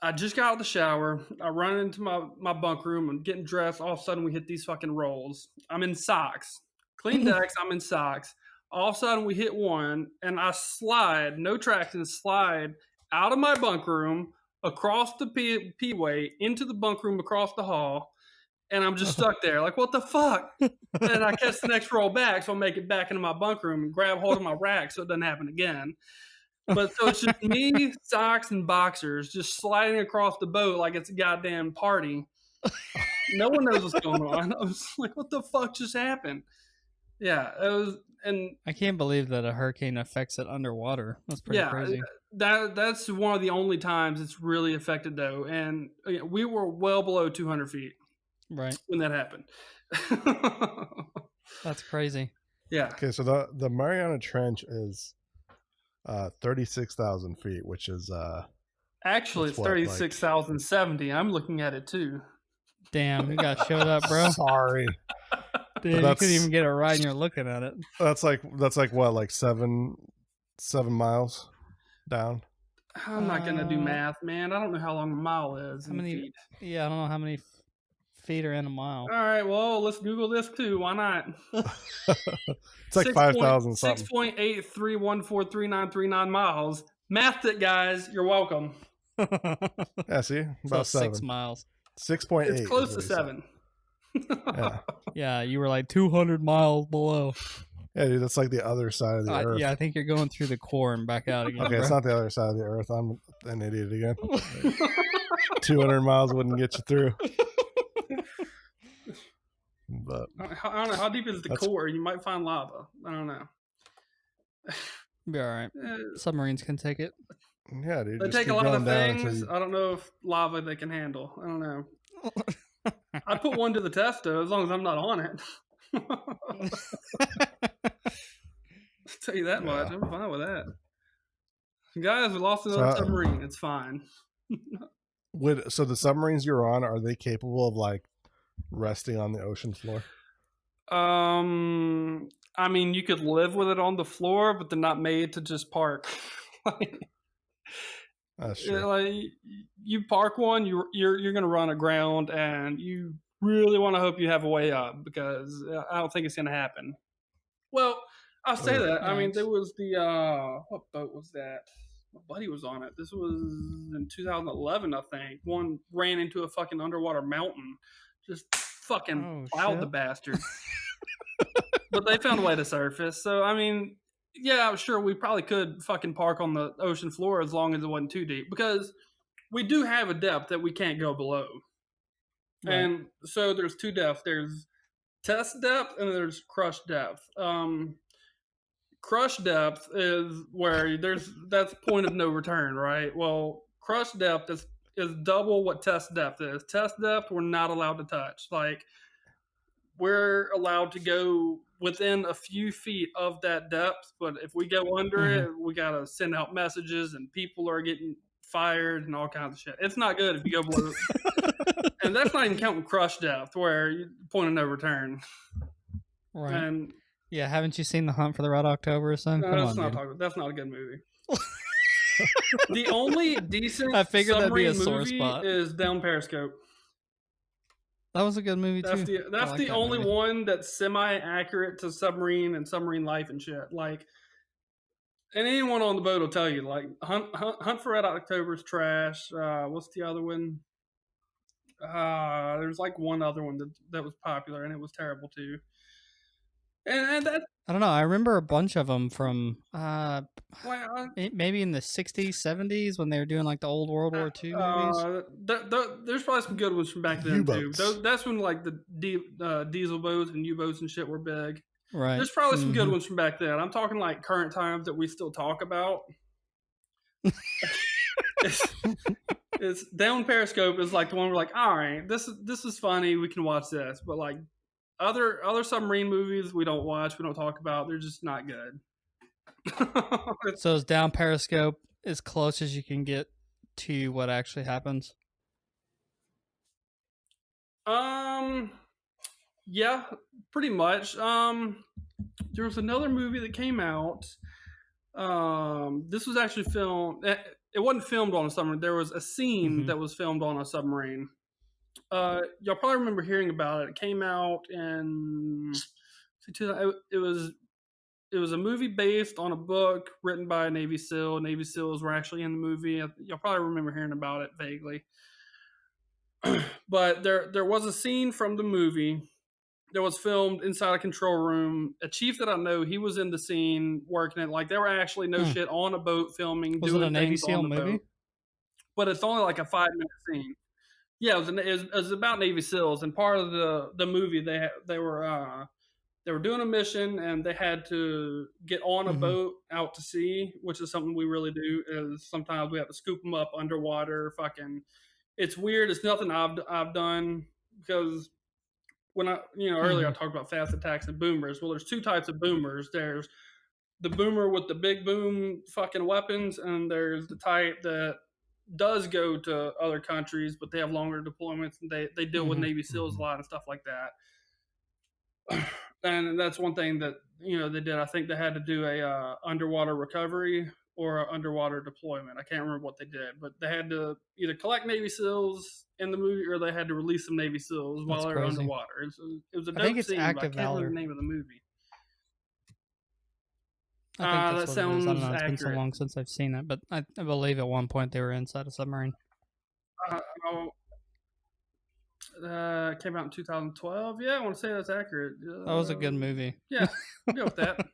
Speaker 4: I just got out of the shower. I run into my bunk room. I'm getting dressed. All of a sudden, we hit these fucking rolls. I'm in socks. Clean decks. I'm in socks. All of a sudden, we hit one, and I slide, no traction, slide out of my bunk room, across the P-way, into the bunk room, across the hall, and I'm just stuck there. Like, what the fuck? And I catch the next roll back, so I make it back into my bunk room and grab hold of my rack so it doesn't happen again. But so it's just me, socks, and boxers just sliding across the boat like it's a goddamn party. No one knows what's going on. I was like, what the fuck just happened? Yeah, it was, and
Speaker 5: I can't believe that a hurricane affects it underwater. That's pretty crazy.
Speaker 4: That's one of the only times it's really affected, though. And we were well below 200 feet,
Speaker 5: right,
Speaker 4: when that happened.
Speaker 5: That's crazy.
Speaker 4: Yeah.
Speaker 1: Okay, so the Mariana Trench is 36,000 feet, which is
Speaker 4: actually it's 36,070. I'm looking at it too.
Speaker 5: Damn, you got showed up, bro.
Speaker 1: Sorry.
Speaker 5: Dude, you couldn't even get it right and you're looking at it.
Speaker 1: That's like what, like 7 miles down?
Speaker 4: I'm not gonna do math, man. I don't know how long a mile is.
Speaker 5: How many
Speaker 4: feet?
Speaker 5: Yeah, I don't know how many feet are in a mile.
Speaker 4: All right, well, let's Google this too. Why not?
Speaker 1: It's like 5,000 something.
Speaker 4: 6.83143939 miles. Mathed it, guys. You're welcome.
Speaker 1: Yeah, see? About
Speaker 5: 6 miles.
Speaker 1: 6.8.
Speaker 4: It's close to 7.
Speaker 1: Yeah.
Speaker 5: Yeah, you were like 200 miles below.
Speaker 1: Yeah, dude, that's like the other side of the earth.
Speaker 5: Yeah, I think you're going through the core and back out again.
Speaker 1: Okay,
Speaker 5: bro.
Speaker 1: It's not the other side of the earth. I'm an idiot again. 200 miles wouldn't get you through. But
Speaker 4: I don't know. How deep is the core? You might find lava. I don't know.
Speaker 5: Be all right. Submarines can take it.
Speaker 1: Yeah, dude.
Speaker 4: They take a lot of things. I don't know if lava they can handle. I don't know. I'd put one to the test, though, as long as I'm not on it. tell you that much.
Speaker 1: Yeah.
Speaker 4: I'm fine with that. Guys, we lost
Speaker 1: So,
Speaker 4: another submarine. It's fine.
Speaker 1: so the submarines you're on, are they capable of like resting on the ocean floor?
Speaker 4: I mean, you could live with it on the floor, but they're not made to just park.
Speaker 1: That's true.
Speaker 4: Like you park one, you're gonna run aground, and you really want to hope you have a way up, because I don't think it's gonna happen. Well, I'll say that. I mean, there was the what boat was that? My buddy was on it. This was in 2011, I think. One ran into a fucking underwater mountain, just fucking plowed the bastard. But they found a way to surface. So I mean, yeah, sure, we probably could fucking park on the ocean floor as long as it wasn't too deep, because we do have a depth that we can't go below. Right. And so there's two depths. There's test depth and there's crush depth. Crush depth is where that's point of no return, right? Well, crush depth is double what test depth is. Test depth we're not allowed to touch. Like, we're allowed to go within a few feet of that depth, but if we go under it, we gotta send out messages, and people are getting fired and all kinds of shit. It's not good if you go below. And that's not even counting crush depth, where you point of no return.
Speaker 5: Right.
Speaker 4: And
Speaker 5: yeah, haven't you seen The Hunt for the Red October or something?
Speaker 4: No, that's not a good movie. The only decent submarine movie is Down Periscope.
Speaker 5: That was a good movie too.
Speaker 4: That's the only one that's semi-accurate to submarine and submarine life and shit. Like, and anyone on the boat will tell you, like, Hunt for Red October is trash. What's the other one? There's like one other one that was popular, and it was terrible too. And that,
Speaker 5: I don't know. I remember a bunch of them from maybe in the 60s, 70s when they were doing like the old World War II movies.
Speaker 4: There's probably some good ones from back then U-boats. Too. That's when like the diesel boats and U-boats and shit were big.
Speaker 5: Right.
Speaker 4: There's probably some good ones from back then. I'm talking like current times that we still talk about. It's Down Periscope is like the one we're like, all right, this is funny. We can watch this, but like. Other submarine movies we don't watch, we don't talk about. They're just not good.
Speaker 5: So is Down Periscope as close as you can get to what actually happens?
Speaker 4: Yeah, pretty much. There was another movie that came out. This was actually filmed. It wasn't filmed on a submarine. There was a scene that was filmed on a submarine. Y'all probably remember hearing about it. It came out in it was a movie based on a book written by a Navy SEAL. Navy SEALs were actually in the movie. Y'all probably remember hearing about it vaguely. But there was a scene from the movie that was filmed inside a control room. A chief that I know, he was in the scene working it. Like, they were actually shit on a boat filming.
Speaker 5: Was
Speaker 4: doing
Speaker 5: it a Navy
Speaker 4: things
Speaker 5: SEAL
Speaker 4: on the
Speaker 5: movie?
Speaker 4: boat. But it's only like a 5-minute scene. Yeah, it was about Navy SEALs, and part of the movie they were doing a mission, and they had to get on a boat out to sea, which is something we really do. Is sometimes we have to scoop them up underwater. Fucking, it's weird. It's nothing I've done, because when earlier I talked about fast attacks and boomers. Well, there's two types of boomers. There's the boomer with the big boom fucking weapons, and there's the type that does go to other countries, but they have longer deployments, and they deal with Navy SEALs a lot and stuff like that. And that's one thing that they did. I think they had to do a underwater recovery or an underwater deployment. I can't remember what they did, but they had to either collect Navy SEALs in the movie, or they had to release some Navy SEAls while they were underwater. It was a dope scene, but I can't remember the name of the movie.
Speaker 5: I think that's
Speaker 4: that sounds
Speaker 5: accurate.
Speaker 4: It's
Speaker 5: been so long since I've seen it, but I believe at one point they were inside a submarine.
Speaker 4: Came out in 2012. Yeah, I want to say that's accurate.
Speaker 5: That was a good movie.
Speaker 4: Yeah, I'll go with that.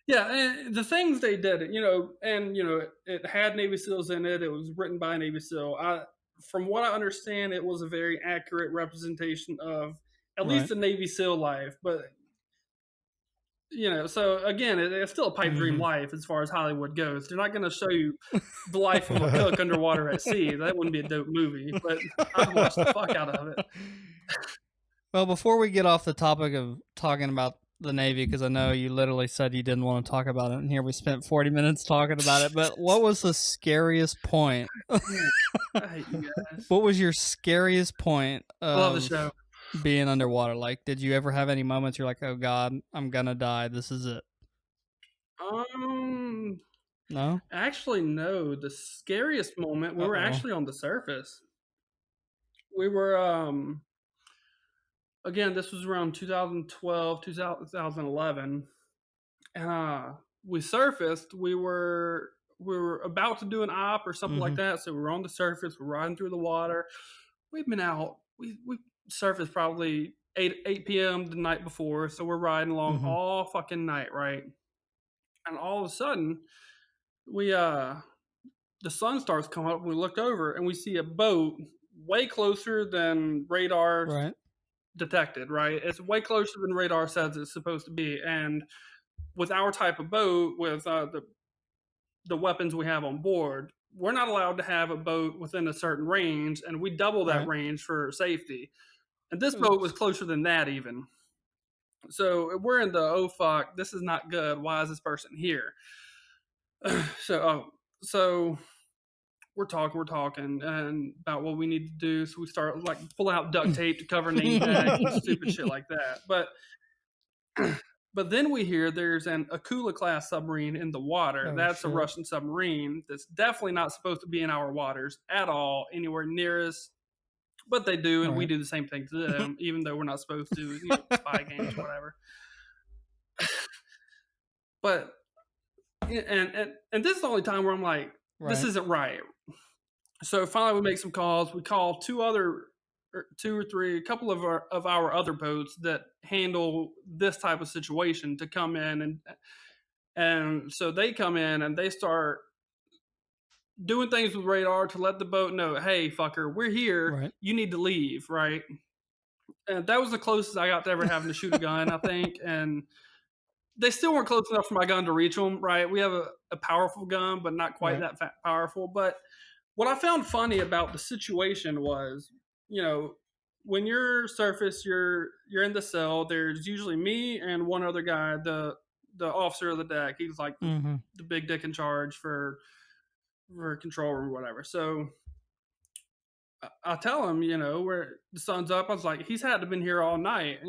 Speaker 4: Yeah, and the things they did, it had Navy SEALs in it. It was written by a Navy SEAL. From what I understand, it was a very accurate representation of at least the Navy SEAL life, but. So again, it's still a pipe dream life as far as Hollywood goes. They're not going to show you the life of a cook underwater at sea. That wouldn't be a dope movie, but I'd watch the fuck out of it.
Speaker 5: Well, before we get off the topic of talking about the Navy because I know you literally said you didn't want to talk about it, and here we spent 40 minutes talking about it. But what was the scariest point?
Speaker 4: I hate you guys.
Speaker 5: What was your scariest point
Speaker 4: I love the
Speaker 5: of
Speaker 4: show.
Speaker 5: being underwater? Like, did you ever have any moments you're like, oh God, I'm gonna die. This is it. No?
Speaker 4: Actually, no. The scariest moment, we were actually on the surface. We were, again, this was around 2012, 2011. We surfaced. We were about to do an op or something like that. So we were on the surface. We're riding through the water. We've been out. We surfaced probably 8 p.m. the night before. So we're riding along all fucking night, right? And all of a sudden, the sun starts coming up. And we look over and we see a boat way closer than radar detected. Right? It's way closer than radar says it's supposed to be. And with our type of boat, with the weapons we have on board, we're not allowed to have a boat within a certain range, and we double that range for safety. And this boat was closer than that even. So we're in the, oh fuck, this is not good. Why is this person here? So we're talking and about what we need to do. So we start like pulling out duct tape to cover name tags and stupid shit like that. But then we hear there's an Akula class submarine in the water.
Speaker 5: Oh,
Speaker 4: that's
Speaker 5: shit.
Speaker 4: a Russian submarine that's definitely not supposed to be in our waters at all, anywhere near us. But they do, and we do the same thing to them, even though we're not supposed to. Spy games, whatever. But and this is the only time where I'm like, this isn't right. So finally, we make some calls. We call two or three, a couple of our other boats that handle this type of situation to come in, and so they come in and they start doing things with radar to let the boat know, hey, fucker, we're here. You need to leave, right? And that was the closest I got to ever having to shoot a gun, I think. And they still weren't close enough for my gun to reach them, right? We have a powerful gun, but not quite that powerful. But what I found funny about the situation was, when you're surface, you're in the cell. There's usually me and one other guy, the officer of the deck. He's like the big dick in charge for control room or whatever. So I tell him, where the sun's up. I was like, he's had to been here all night.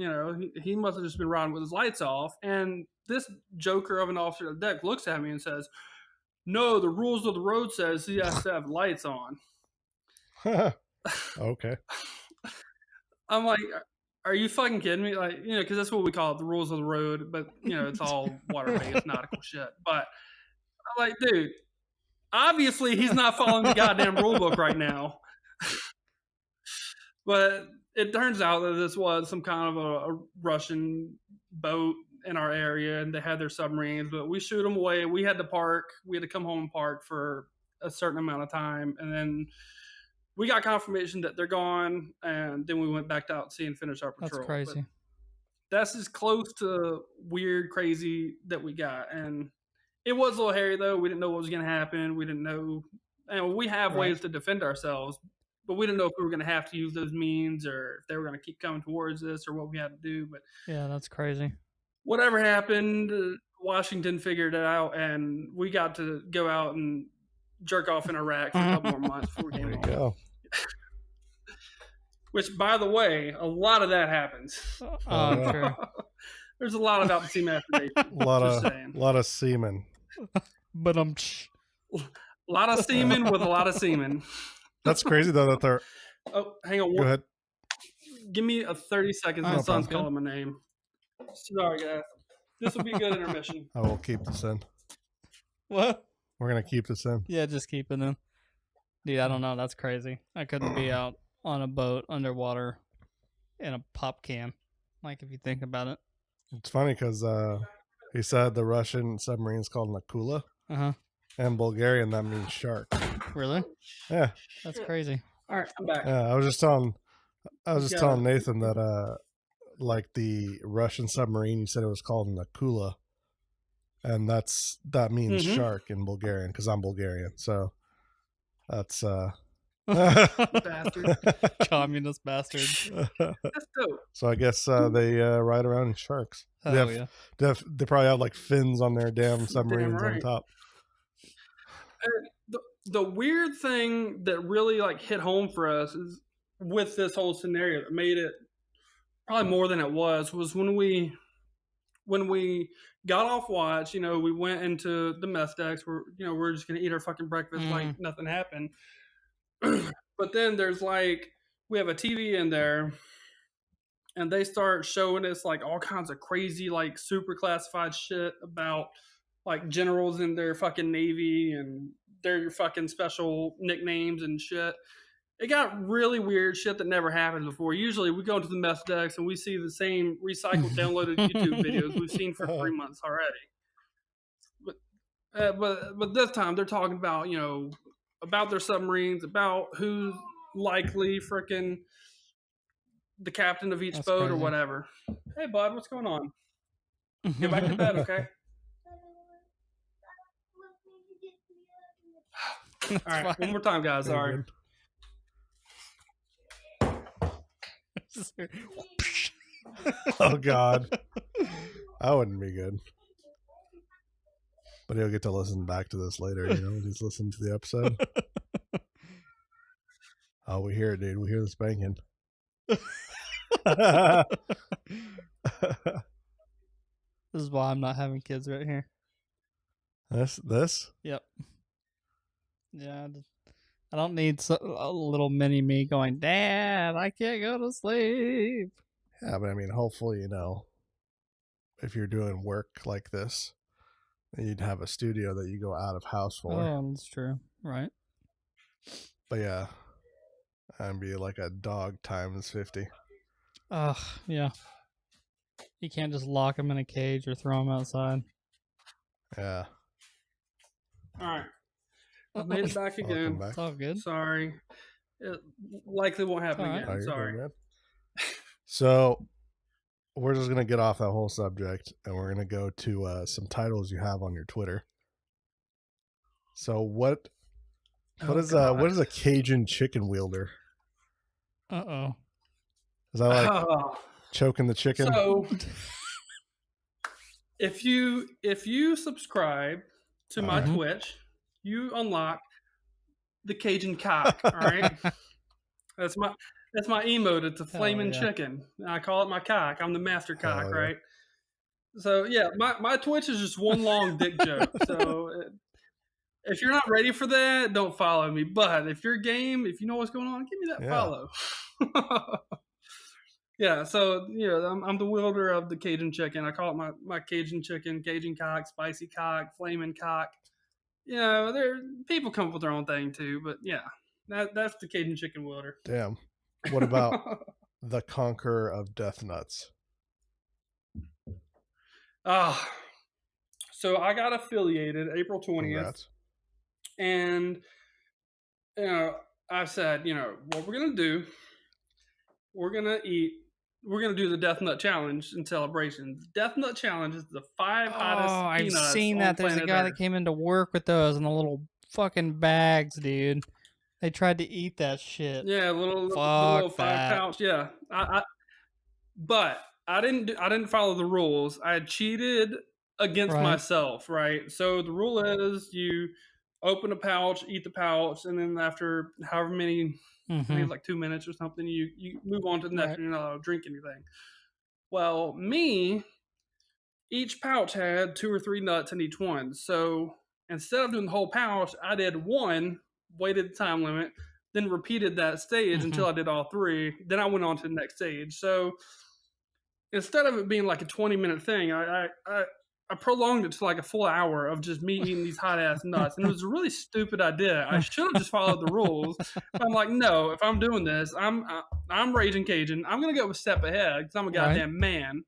Speaker 4: He must have just been riding with his lights off. And this joker of an officer of the deck looks at me and says, no, the rules of the road says he has to have lights on.
Speaker 1: Okay.
Speaker 4: I'm like, are you fucking kidding me? Like, because that's what we call it, the rules of the road. But, it's all water-based nautical shit. But I'm like, dude, obviously he's not following the goddamn rule book right now. But it turns out that this was some kind of a Russian boat in our area, and they had their submarines, but we shoot them away. We had to park. We had to come home and park for a certain amount of time, and then we got confirmation that they're gone, and then we went back out to sea and finish our patrol.
Speaker 5: That's crazy.
Speaker 4: But that's as close to weird, crazy that we got, and it was a little hairy, though. We didn't know what was going to happen. We didn't know, and we have ways to defend ourselves, but we didn't know if we were going to have to use those means or if they were going to keep coming towards us or what we had to do. But
Speaker 5: yeah, that's crazy. Whatever
Speaker 4: happened, Washington figured it out, and we got to go out and jerk off in Iraq for a couple more months before we came home.
Speaker 1: Go.
Speaker 4: Which, by the way, a lot of that happens.
Speaker 5: Oh, true.
Speaker 4: There's a lot about the sea masturbation.
Speaker 1: A lot of semen.
Speaker 5: But
Speaker 4: a lot of semen with a lot of semen.
Speaker 1: That's crazy though that they're.
Speaker 4: Oh, hang on.
Speaker 1: Go ahead.
Speaker 4: Give me a 30 seconds. My son's calling my name. Sorry, guys. This will be a good intermission.
Speaker 1: I will keep this in.
Speaker 5: What?
Speaker 1: We're gonna keep this in.
Speaker 5: Yeah, just keep it in. Dude, I don't know. That's crazy. I couldn't be out on a boat underwater in a pop can. Like, if you think about it.
Speaker 1: It's funny because he said the Russian submarine is called an Akula. And Bulgarian, that means shark.
Speaker 5: Really?
Speaker 1: Yeah.
Speaker 5: That's crazy.
Speaker 4: All right, I'm back.
Speaker 1: Yeah, I was just telling Nathan that like the Russian submarine, you said it was called an Akula, and that means shark in Bulgarian because I'm Bulgarian. So that's
Speaker 4: Bastard.
Speaker 5: Communist bastard.
Speaker 4: That's dope.
Speaker 1: So I guess they ride around in sharks.
Speaker 5: Hell yeah.
Speaker 1: They probably have like fins on their damn submarines on
Speaker 4: right.
Speaker 1: top.
Speaker 4: The weird thing that really like hit home for us is with this whole scenario that made it probably more than it was when we got off watch. We went into the mess decks. We're just gonna eat our fucking breakfast like nothing happened. But then there's like we have a TV in there, and they start showing us like all kinds of crazy like super classified shit about like generals in their fucking navy and their fucking special nicknames and shit. It got really weird shit that never happened before. Usually we go into the mess decks and we see the same recycled downloaded YouTube videos we've seen for 3 months already. But this time they're talking about, about their submarines, about who's likely freaking the captain of each
Speaker 5: That's
Speaker 4: boat
Speaker 5: crazy.
Speaker 4: or whatever. Hey bud, what's going on? Get back to bed, okay? All right,
Speaker 5: fine.
Speaker 4: one more time, guys. Sorry.
Speaker 1: Oh God, that wouldn't be good. But he'll get to listen back to this later. He's listening to the episode. Oh, we hear it, dude. We hear the spanking.
Speaker 5: This is why I'm not having kids right here.
Speaker 1: This?
Speaker 5: Yep. Yeah, I don't need a little mini me going, Dad, I can't go to sleep.
Speaker 1: Yeah, but I mean, hopefully, if you're doing work like this, then you'd have a studio that you go out of house for.
Speaker 5: Oh, that's true. Right.
Speaker 1: But yeah, and be like a dog times 50.
Speaker 5: Ugh, yeah. You can't just lock them in a cage or throw them outside.
Speaker 1: Yeah.
Speaker 4: All right. I made it back
Speaker 1: Welcome
Speaker 4: again.
Speaker 1: back.
Speaker 5: It's all good.
Speaker 4: Sorry. It likely won't happen
Speaker 5: All right.
Speaker 4: again.
Speaker 1: Oh, you're
Speaker 4: Sorry.
Speaker 1: good, man. So we're just gonna get off that whole subject, and we're gonna go to some titles you have on your Twitter. So what is a Cajun chicken wielder?
Speaker 5: Uh-oh.
Speaker 1: Is that like choking the chicken?
Speaker 4: So if you subscribe to my Twitch, you unlock the Cajun cock. All right. That's my emote. It's a flaming chicken. I call it my cock. I'm the master cock, right? So yeah, my Twitch is just one long dick joke. So if you're not ready for that, don't follow me. But if you're game, if you know what's going on, give me that follow. Yeah, so I'm the wielder of the Cajun chicken. I call it my Cajun chicken, Cajun cock, spicy cock, flaming cock. There people come up with their own thing too, but yeah, that's the Cajun chicken wielder.
Speaker 1: Damn. What about the Conqueror of Death Nuts?
Speaker 4: So I got affiliated April 20th.
Speaker 1: Congrats.
Speaker 4: And I said, what we're gonna do, we're gonna do the Death Nut Challenge in celebration. Death Nut Challenge is the 5 hottest peanuts.
Speaker 5: I've seen that. There's a guy that came into work with those in the little fucking bags, dude. They tried to eat that shit.
Speaker 4: Yeah, little 5 pouch. Yeah, but I didn't follow the rules. I cheated against myself, right? So the rule is you open a pouch, eat the pouch, and then after however many, I think it's like 2 minutes or something, you move on to the next, and you're not allowed to drink anything. Well, each pouch had 2 or 3 nuts in each one. So instead of doing the whole pouch, I did one, waited the time limit, then repeated that stage until I did all 3. Then I went on to the next stage. So instead of it being like a 20-minute thing, I prolonged it to like a full hour of just me eating these hot ass nuts. And it was a really stupid idea. I should have just followed the rules. But I'm like, no, if I'm doing this, I'm Raging Cajun. I'm going to go a step ahead because I'm a goddamn man.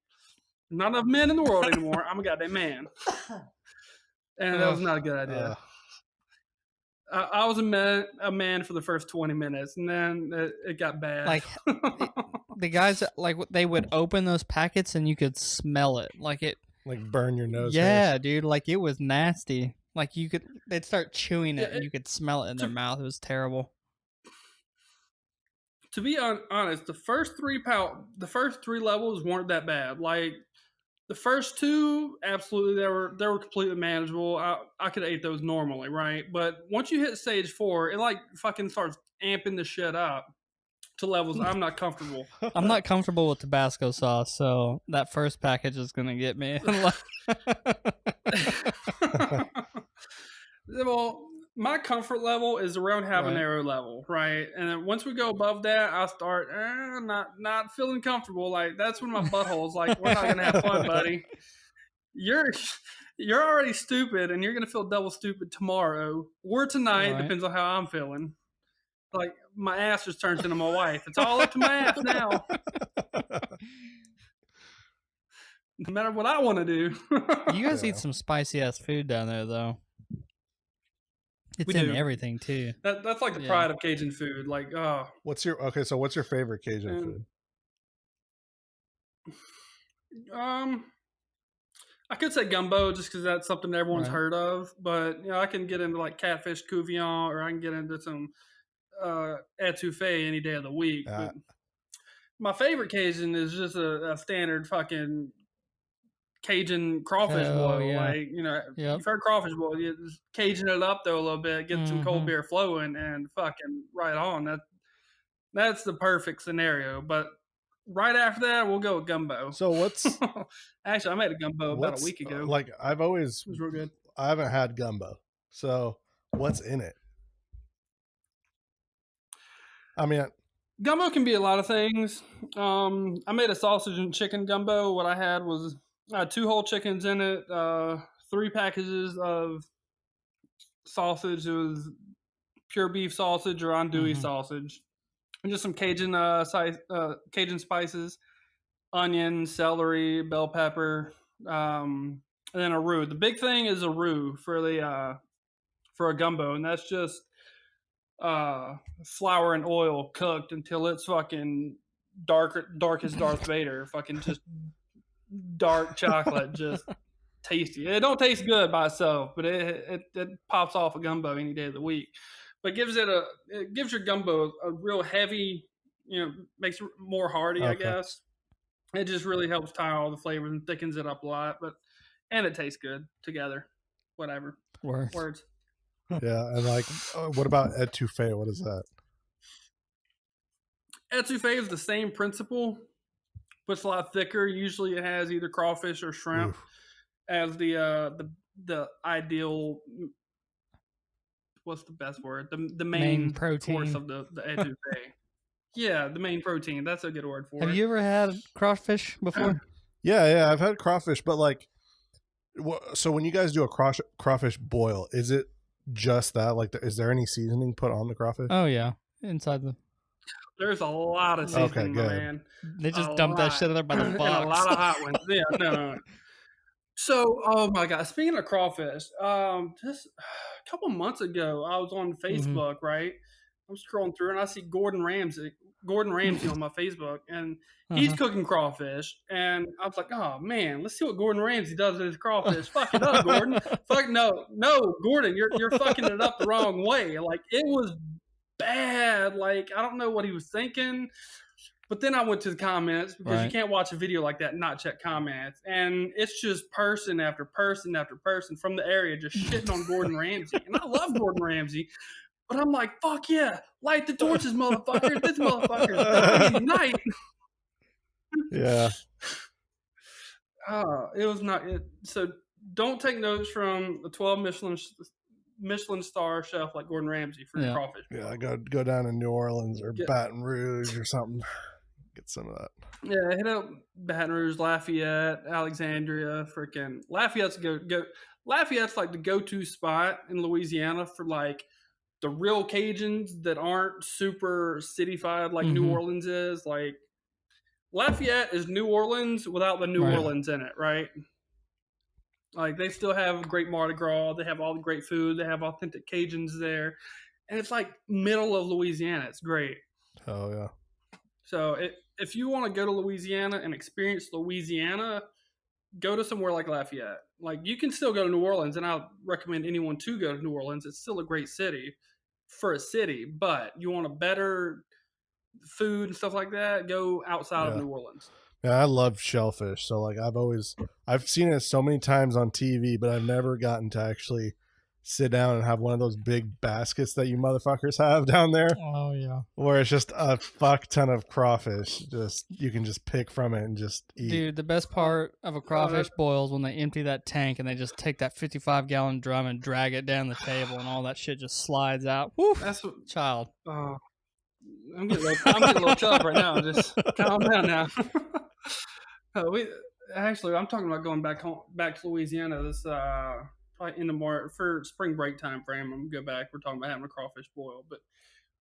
Speaker 4: Not enough men in the world anymore. I'm a goddamn man. And that was not a good idea. I was a man for the first 20 minutes, and then it got bad.
Speaker 5: Like the guys, like they would open those packets, and you could smell it, like
Speaker 1: burn your nose.
Speaker 5: Yeah,
Speaker 1: hairs.
Speaker 5: dude, like it was nasty. Like they'd start chewing it, and you could smell it in their mouth. It was terrible.
Speaker 4: To be honest, the first three levels weren't that bad. Like the first two, absolutely, they were completely manageable. I could have ate those normally, right? But once you hit stage 4, it like fucking starts amping the shit up to levels I'm not comfortable.
Speaker 5: I'm not comfortable with Tabasco sauce, so that first package is gonna get me.
Speaker 4: Well, my comfort level is around habanero level, right? And then once we go above that, I start not feeling comfortable. Like that's when my butthole's like, we're not gonna have fun, buddy. You're already stupid, and you're gonna feel double stupid tomorrow or tonight.
Speaker 5: Right.
Speaker 4: Depends on how I'm feeling. Like my ass just turns into my wife. It's all up to my ass now. No matter what I want to do.
Speaker 5: You guys eat some spicy ass food down there, though. It's in everything too.
Speaker 4: That's like the pride of Cajun food. Like, oh.
Speaker 1: What's your favorite Cajun food?
Speaker 4: I could say gumbo just because that's something everyone's heard of. But I can get into like catfish couvillon, or I can get into some etouffee any day of the week. But my favorite Cajun is just a standard fucking Cajun crawfish boil. Yeah. Like, you've heard crawfish boil. You just Cajun it up though a little bit, get some cold beer flowing, and fucking right on. That's the perfect scenario. But right after that, we'll go with gumbo.
Speaker 1: So what's
Speaker 4: actually, I made a gumbo about a week ago.
Speaker 1: Like it was real good. I haven't had gumbo. So what's in it? I mean,
Speaker 4: gumbo can be a lot of things. I made a sausage and chicken gumbo. What I had was 2 whole chickens in it, 3 packages of sausage. It was pure beef sausage or andouille sausage, and just some Cajun Cajun spices, onion, celery, bell pepper, and then a roux. The big thing is a roux for a gumbo, and that's just flour and oil cooked until it's fucking dark as Darth Vader. Fucking just dark chocolate, just tasty. It don't taste good by itself, but it pops off a gumbo any day of the week. But it gives your gumbo a real heavy, makes it more hearty, I guess. It just really helps tie all the flavors and thickens it up a lot. And it tastes good together. Whatever. Words.
Speaker 1: Yeah, and like, what about etouffee? What is that?
Speaker 4: Etouffee is the same principle, but it's a lot thicker. Usually, it has either crawfish or shrimp as the ideal. What's the best word? The main protein course of the etouffee. Yeah, the main protein. That's a good word for it.
Speaker 5: Have you ever had crawfish before?
Speaker 1: Yeah, I've had crawfish, but like, so when you guys do a crawfish boil, is it just that? Like, is there any seasoning put on the crawfish?
Speaker 5: Oh yeah, inside the.
Speaker 4: There's a lot of seasoning, man.
Speaker 5: They just dump that shit in there by the box.
Speaker 4: And a lot of hot ones. Yeah, no. So, oh my God. Speaking of crawfish, just a couple months ago, I was on Facebook, right? I'm scrolling through and I see Gordon Ramsay on my Facebook, and he's cooking crawfish. And I was like, oh man, let's see what Gordon Ramsay does with his crawfish. Fuck it up, Gordon. Fuck no, Gordon, you're fucking it up the wrong way. Like, it was bad. Like, I don't know what he was thinking. But then I went to the comments because you can't watch a video like that and not check comments. And it's just person after person after person from the area just shitting on Gordon Ramsay. And I love Gordon Ramsay. But I'm like, fuck yeah, light the torches, motherfucker. This motherfucker is night.
Speaker 1: Yeah.
Speaker 4: It was not it. So don't take notes from a 12 Michelin star chef like Gordon Ramsay for crawfish.
Speaker 1: Yeah, go down to New Orleans or Baton Rouge or something. Get some of that.
Speaker 4: Yeah, hit up Baton Rouge, Lafayette, Alexandria, freaking Lafayette's Lafayette's like the go-to spot in Louisiana for like the real Cajuns that aren't super cityfied like New Orleans is. Like, Lafayette is New Orleans without the New Orleans in it, right? Like, they still have great Mardi Gras. They have all the great food. They have authentic Cajuns there. And it's like middle of Louisiana. It's great.
Speaker 1: Oh, yeah.
Speaker 4: So if you want to go to Louisiana and experience Louisiana, go to somewhere like Lafayette. Like, you can still go to New Orleans, and I'll recommend anyone to go to New Orleans. It's still a great city for a city, but you want a better food and stuff like that, go outside of
Speaker 1: Yeah.
Speaker 4: New Orleans.
Speaker 1: Yeah, I love shellfish. So like I've seen it so many times on TV, but I've never gotten to actually sit down and have one of those big baskets that you motherfuckers have down there,
Speaker 5: Oh yeah,
Speaker 1: where it's just a fuck ton of crawfish. Just you can just pick from it and just eat.
Speaker 5: dude. The best part of a crawfish boil is when they empty that tank and they just take that 55-gallon drum and drag it down the table, and all that shit just slides out. Woo,
Speaker 4: That's what.
Speaker 5: child.
Speaker 4: I'm getting a little chub right now. Just calm down now. I'm talking about going back to Louisiana. This probably in the March for spring break time frame. I'm gonna go back. We're talking about having a crawfish boil, but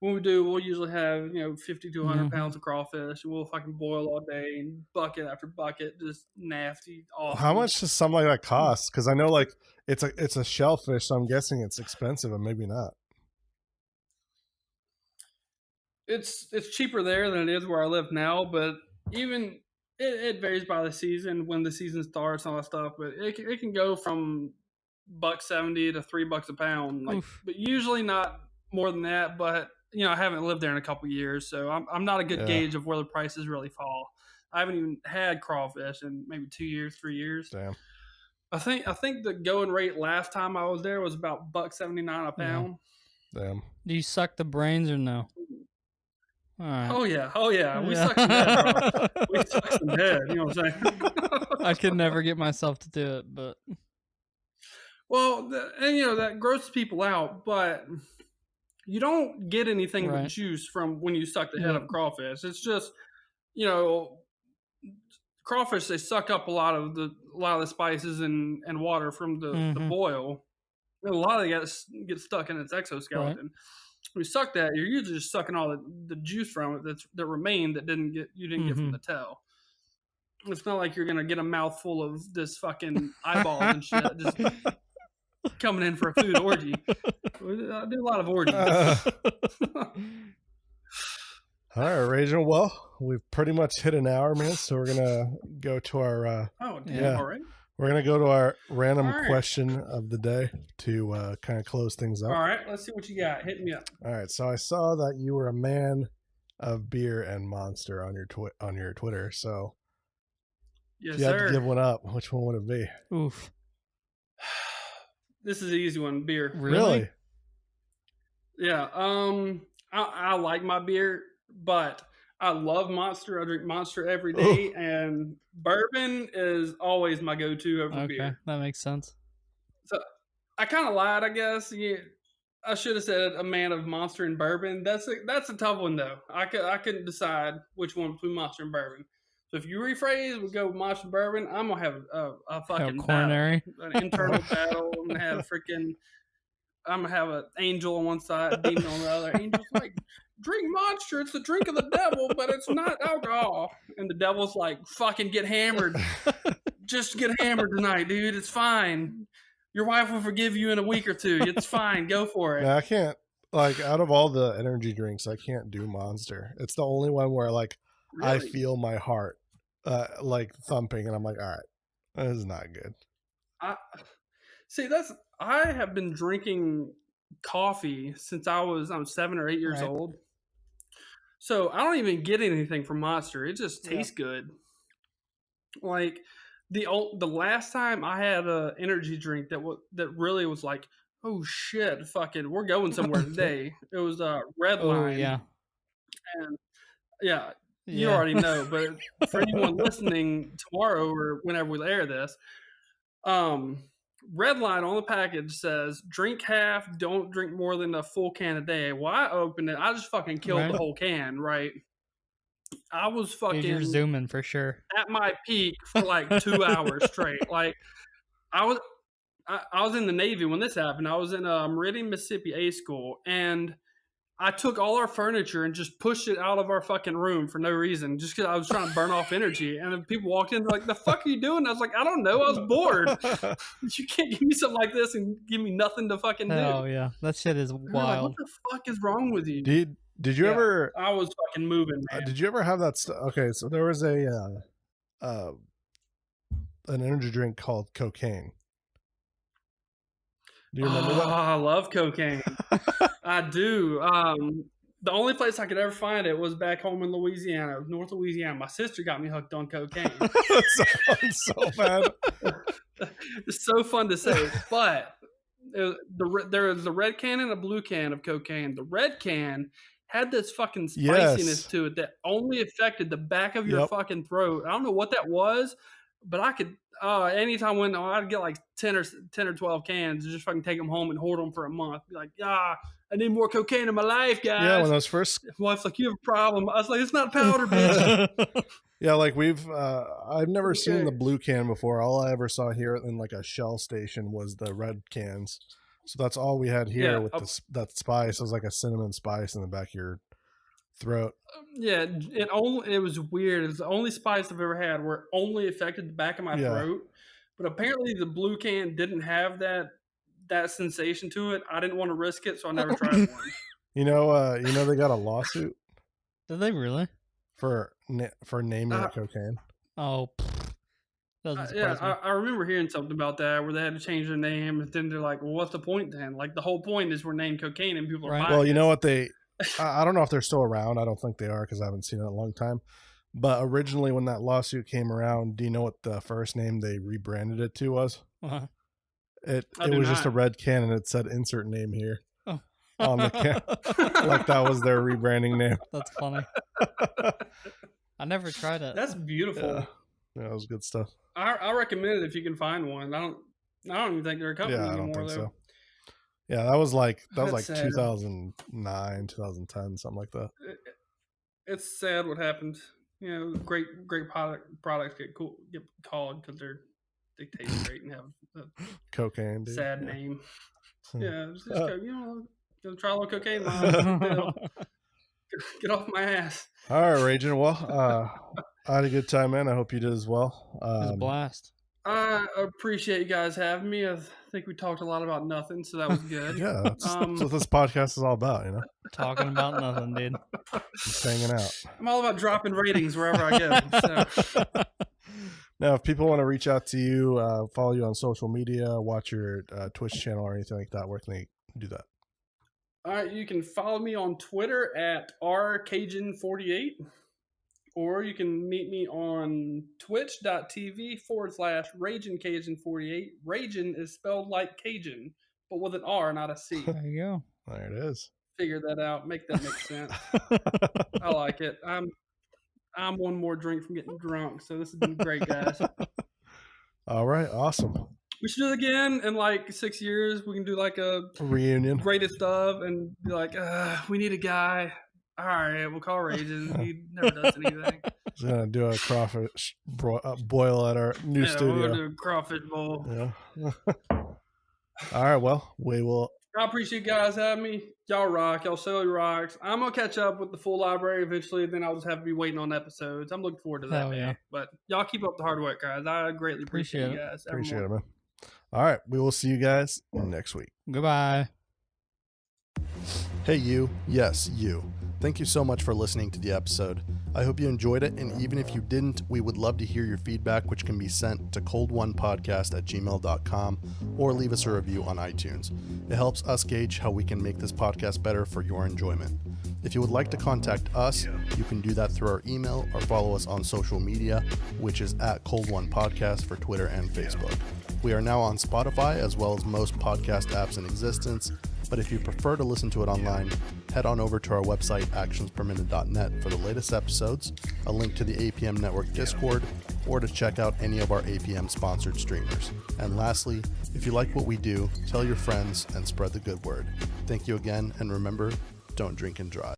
Speaker 4: when we do, we'll usually have 50 to 100 pounds of crawfish, and we'll fucking boil all day, and bucket after bucket, just nasty, awful.
Speaker 1: How much does something like that cost? Because I know like it's a shellfish, so I'm guessing it's expensive, and maybe not.
Speaker 4: It's cheaper there than it is where I live now, but even it varies by the season, when the season starts and all that stuff. But it can go from $1.70 to $3 a pound, like, but usually not more than that. But I haven't lived there in a couple years, so I'm not a good gauge of where the prices really fall. I haven't even had crawfish in maybe 2 years, 3 years.
Speaker 1: Damn.
Speaker 4: I think the going rate last time I was there was about $1.79 a pound.
Speaker 1: Damn.
Speaker 5: Do you suck the brains or no? All right.
Speaker 4: Oh yeah. We suck some head, bro. We suck some head. You know what I'm saying?
Speaker 5: I could never get myself to do it, but
Speaker 4: well, that grosses people out, but you don't get anything but juice from when you suck the head of a crawfish. It's just, crawfish, they suck up a lot of the spices and water from the boil. And a lot of it gets stuck in its exoskeleton. Right. When you suck that, you're usually just sucking all the juice from it that remained that you didn't get from the tail. It's not like you're gonna get a mouthful of this fucking eyeballs and shit just coming in for a food orgy. I do a lot of orgies.
Speaker 1: All right, Rachel. Well, we've pretty much hit an hour, man. So we're gonna go to our.
Speaker 4: All right.
Speaker 1: We're going to go to our random question of the day to kind of close things up.
Speaker 4: All right. Let's see what you got. Hit me up.
Speaker 1: All right. So I saw that you were a man of beer and Monster on your Twitter. So
Speaker 4: yes,
Speaker 1: if you had to give one up, which one would it be?
Speaker 5: Oof.
Speaker 4: This is an easy one. Beer.
Speaker 1: Really?
Speaker 4: Yeah. I like my beer, but I love Monster. I drink Monster every day, and bourbon is always my go-to over beer.
Speaker 5: Okay, that makes sense.
Speaker 4: So I kind of lied, I guess. Yeah, I should have said a man of Monster and bourbon. That's a tough one though. I couldn't decide which one between Monster and bourbon. So if you rephrase, we go with Monster and bourbon. I'm gonna have a fucking
Speaker 5: coronary,
Speaker 4: an internal battle. I'm gonna have I'm gonna have an angel on one side, a demon on the other. Angel's like, drink Monster, it's the drink of the devil, but it's not alcohol. And the devil's like, fucking get hammered. Just get hammered tonight, dude. It's fine. Your wife will forgive you in a week or two. It's fine. Go for it.
Speaker 1: Yeah, I can't, like, out of all the energy drinks, I can't do Monster. It's the only one where, like, really? I feel my heart, like, thumping, and I'm like, all right, this is not good.
Speaker 4: I have been drinking coffee since I was 7 or 8 years old. So I don't even get anything from Monster. It just tastes good. Like the last time I had an energy drink that really was like, oh shit, fucking, we're going somewhere today. It was Red Line.
Speaker 5: Oh yeah.
Speaker 4: And you already know. But for anyone listening tomorrow or whenever we air this, Red Line on the package says, drink half, don't drink more than a full can a day. Well, I opened it. I just fucking killed the whole can, right? I was fucking...
Speaker 5: Dude, you're zooming for sure.
Speaker 4: At my peak for like 2 hours straight. Like, I was in the Navy when this happened. I was in Meridian, Mississippi A school, and I took all our furniture and just pushed it out of our fucking room for no reason, just because I was trying to burn off energy. And then people walked in, like, the fuck are you doing? I was like, I don't know. I was bored. You can't give me something like this and give me nothing to fucking do.
Speaker 5: Oh, yeah. That shit is wild.
Speaker 4: Like, what the fuck is wrong with you?
Speaker 1: Did you ever...
Speaker 4: I was fucking moving, man.
Speaker 1: Did you ever have that... Okay, so there was an energy drink called cocaine. Do you remember that?
Speaker 4: I love cocaine. I do. The only place I could ever find it was back home in Louisiana, North Louisiana. My sister got me hooked on cocaine.
Speaker 1: That sounds so bad.
Speaker 4: It's so fun to say, but there is the red can and a blue can of cocaine. The red can had this fucking spiciness to it that only affected the back of your fucking throat. I don't know what that was, but I could anytime when I'd get like 10 or 12 cans, just fucking take them home and hoard them for a month. Be like, I need more cocaine in my life, guys.
Speaker 1: Yeah, when those first
Speaker 4: wife's like, you have a problem. I was like, it's not powder, bitch.
Speaker 1: Yeah, like I've never seen the blue can before. All I ever saw here in like a Shell station was the red cans. So that's all we had here with that spice. It was like a cinnamon spice in the back of your throat.
Speaker 4: Yeah, it was weird. It's the only spice I've ever had where it only affected the back of my throat. But apparently the blue can didn't have that sensation to it. I didn't want to risk it, so I never tried one.
Speaker 1: You know they got a lawsuit.
Speaker 5: Did they really?
Speaker 1: For naming it cocaine.
Speaker 5: Oh,
Speaker 4: I remember hearing something about that where they had to change their name, and then they're like, "Well, what's the point then? Like the whole point is we're named cocaine, and people are buying
Speaker 1: Well, you
Speaker 4: it."
Speaker 1: know what I don't know if they're still around. I don't think they are because I haven't seen it in a long time. But originally, when that lawsuit came around, do you know what the first name they rebranded it to was?
Speaker 5: Uh-huh.
Speaker 1: It was just a red can, and it said "insert name here" on the can, like that was their rebranding name.
Speaker 5: That's funny. I never tried it.
Speaker 4: That's beautiful.
Speaker 1: Yeah, it was good stuff.
Speaker 4: I recommend it if you can find one. I don't even think they're a company anymore. I don't think so.
Speaker 1: Yeah, that was like
Speaker 4: sad.
Speaker 1: 2009, 2010, something like that.
Speaker 4: It's sad what happened. You know, great products get called because they taste great and have a
Speaker 1: cocaine. Dude.
Speaker 4: Sad name. Yeah, just try a little cocaine. Mom. Get off my ass.
Speaker 1: All right, Ragin. Well, I had a good time, man. I hope you did as well.
Speaker 5: It was a blast.
Speaker 4: I appreciate you guys having me. I think we talked a lot about nothing, so that was good.
Speaker 1: Yeah, that's what this podcast is all about,
Speaker 5: Talking about nothing, dude.
Speaker 1: Just hanging out.
Speaker 4: I'm all about dropping ratings wherever I go. So.
Speaker 1: Now, if people want to reach out to you, follow you on social media, watch your Twitch channel or anything like that, where can they do that?
Speaker 4: All right, you can follow me on Twitter at RajunCajun48, or you can meet me on twitch.tv/RajunCajun48. Ragin is spelled like Cajun, but with an R, not a C.
Speaker 5: There you go.
Speaker 1: There it is.
Speaker 4: Figure that out. Make that make sense. I like it. I'm one more drink from getting drunk, so this has been great, guys.
Speaker 1: All right, awesome.
Speaker 4: We should do it again in like 6 years. We can do like a
Speaker 1: reunion,
Speaker 4: greatest of, and be like, we need a guy. All right, we'll call Ragin. He never does anything.
Speaker 1: He's gonna do a crawfish boil at our new studio.
Speaker 4: We're gonna do a crawfish bowl.
Speaker 1: Yeah. All right. Well, we will.
Speaker 4: I appreciate you guys having me. Y'all rock. Y'all solely rocks. I'm gonna catch up with the full library eventually. Then I'll just have to be waiting on episodes. I'm looking forward to that.
Speaker 5: Yeah.
Speaker 4: But y'all keep up the hard work, guys. I greatly appreciate you guys.
Speaker 1: Appreciate it, man. All right. We will see you guys next week.
Speaker 5: Goodbye.
Speaker 1: Hey, you. Yes, you. Thank you so much for listening to the episode. I hope you enjoyed it, and even if you didn't, we would love to hear your feedback, which can be sent to cold1podcast@gmail.com or leave us a review on iTunes. It helps us gauge how we can make this podcast better for your enjoyment. If you would like to contact us, you can do that through our email or follow us on social media, which is at Cold1Podcast for Twitter and Facebook. We are now on Spotify as well as most podcast apps in existence, but if you prefer to listen to it online, head on over to our website, actionsperminute.net, for the latest episodes, a link to the APM Network Discord, or to check out any of our APM-sponsored streamers. And lastly, if you like what we do, tell your friends and spread the good word. Thank you again, and remember, don't drink and drive.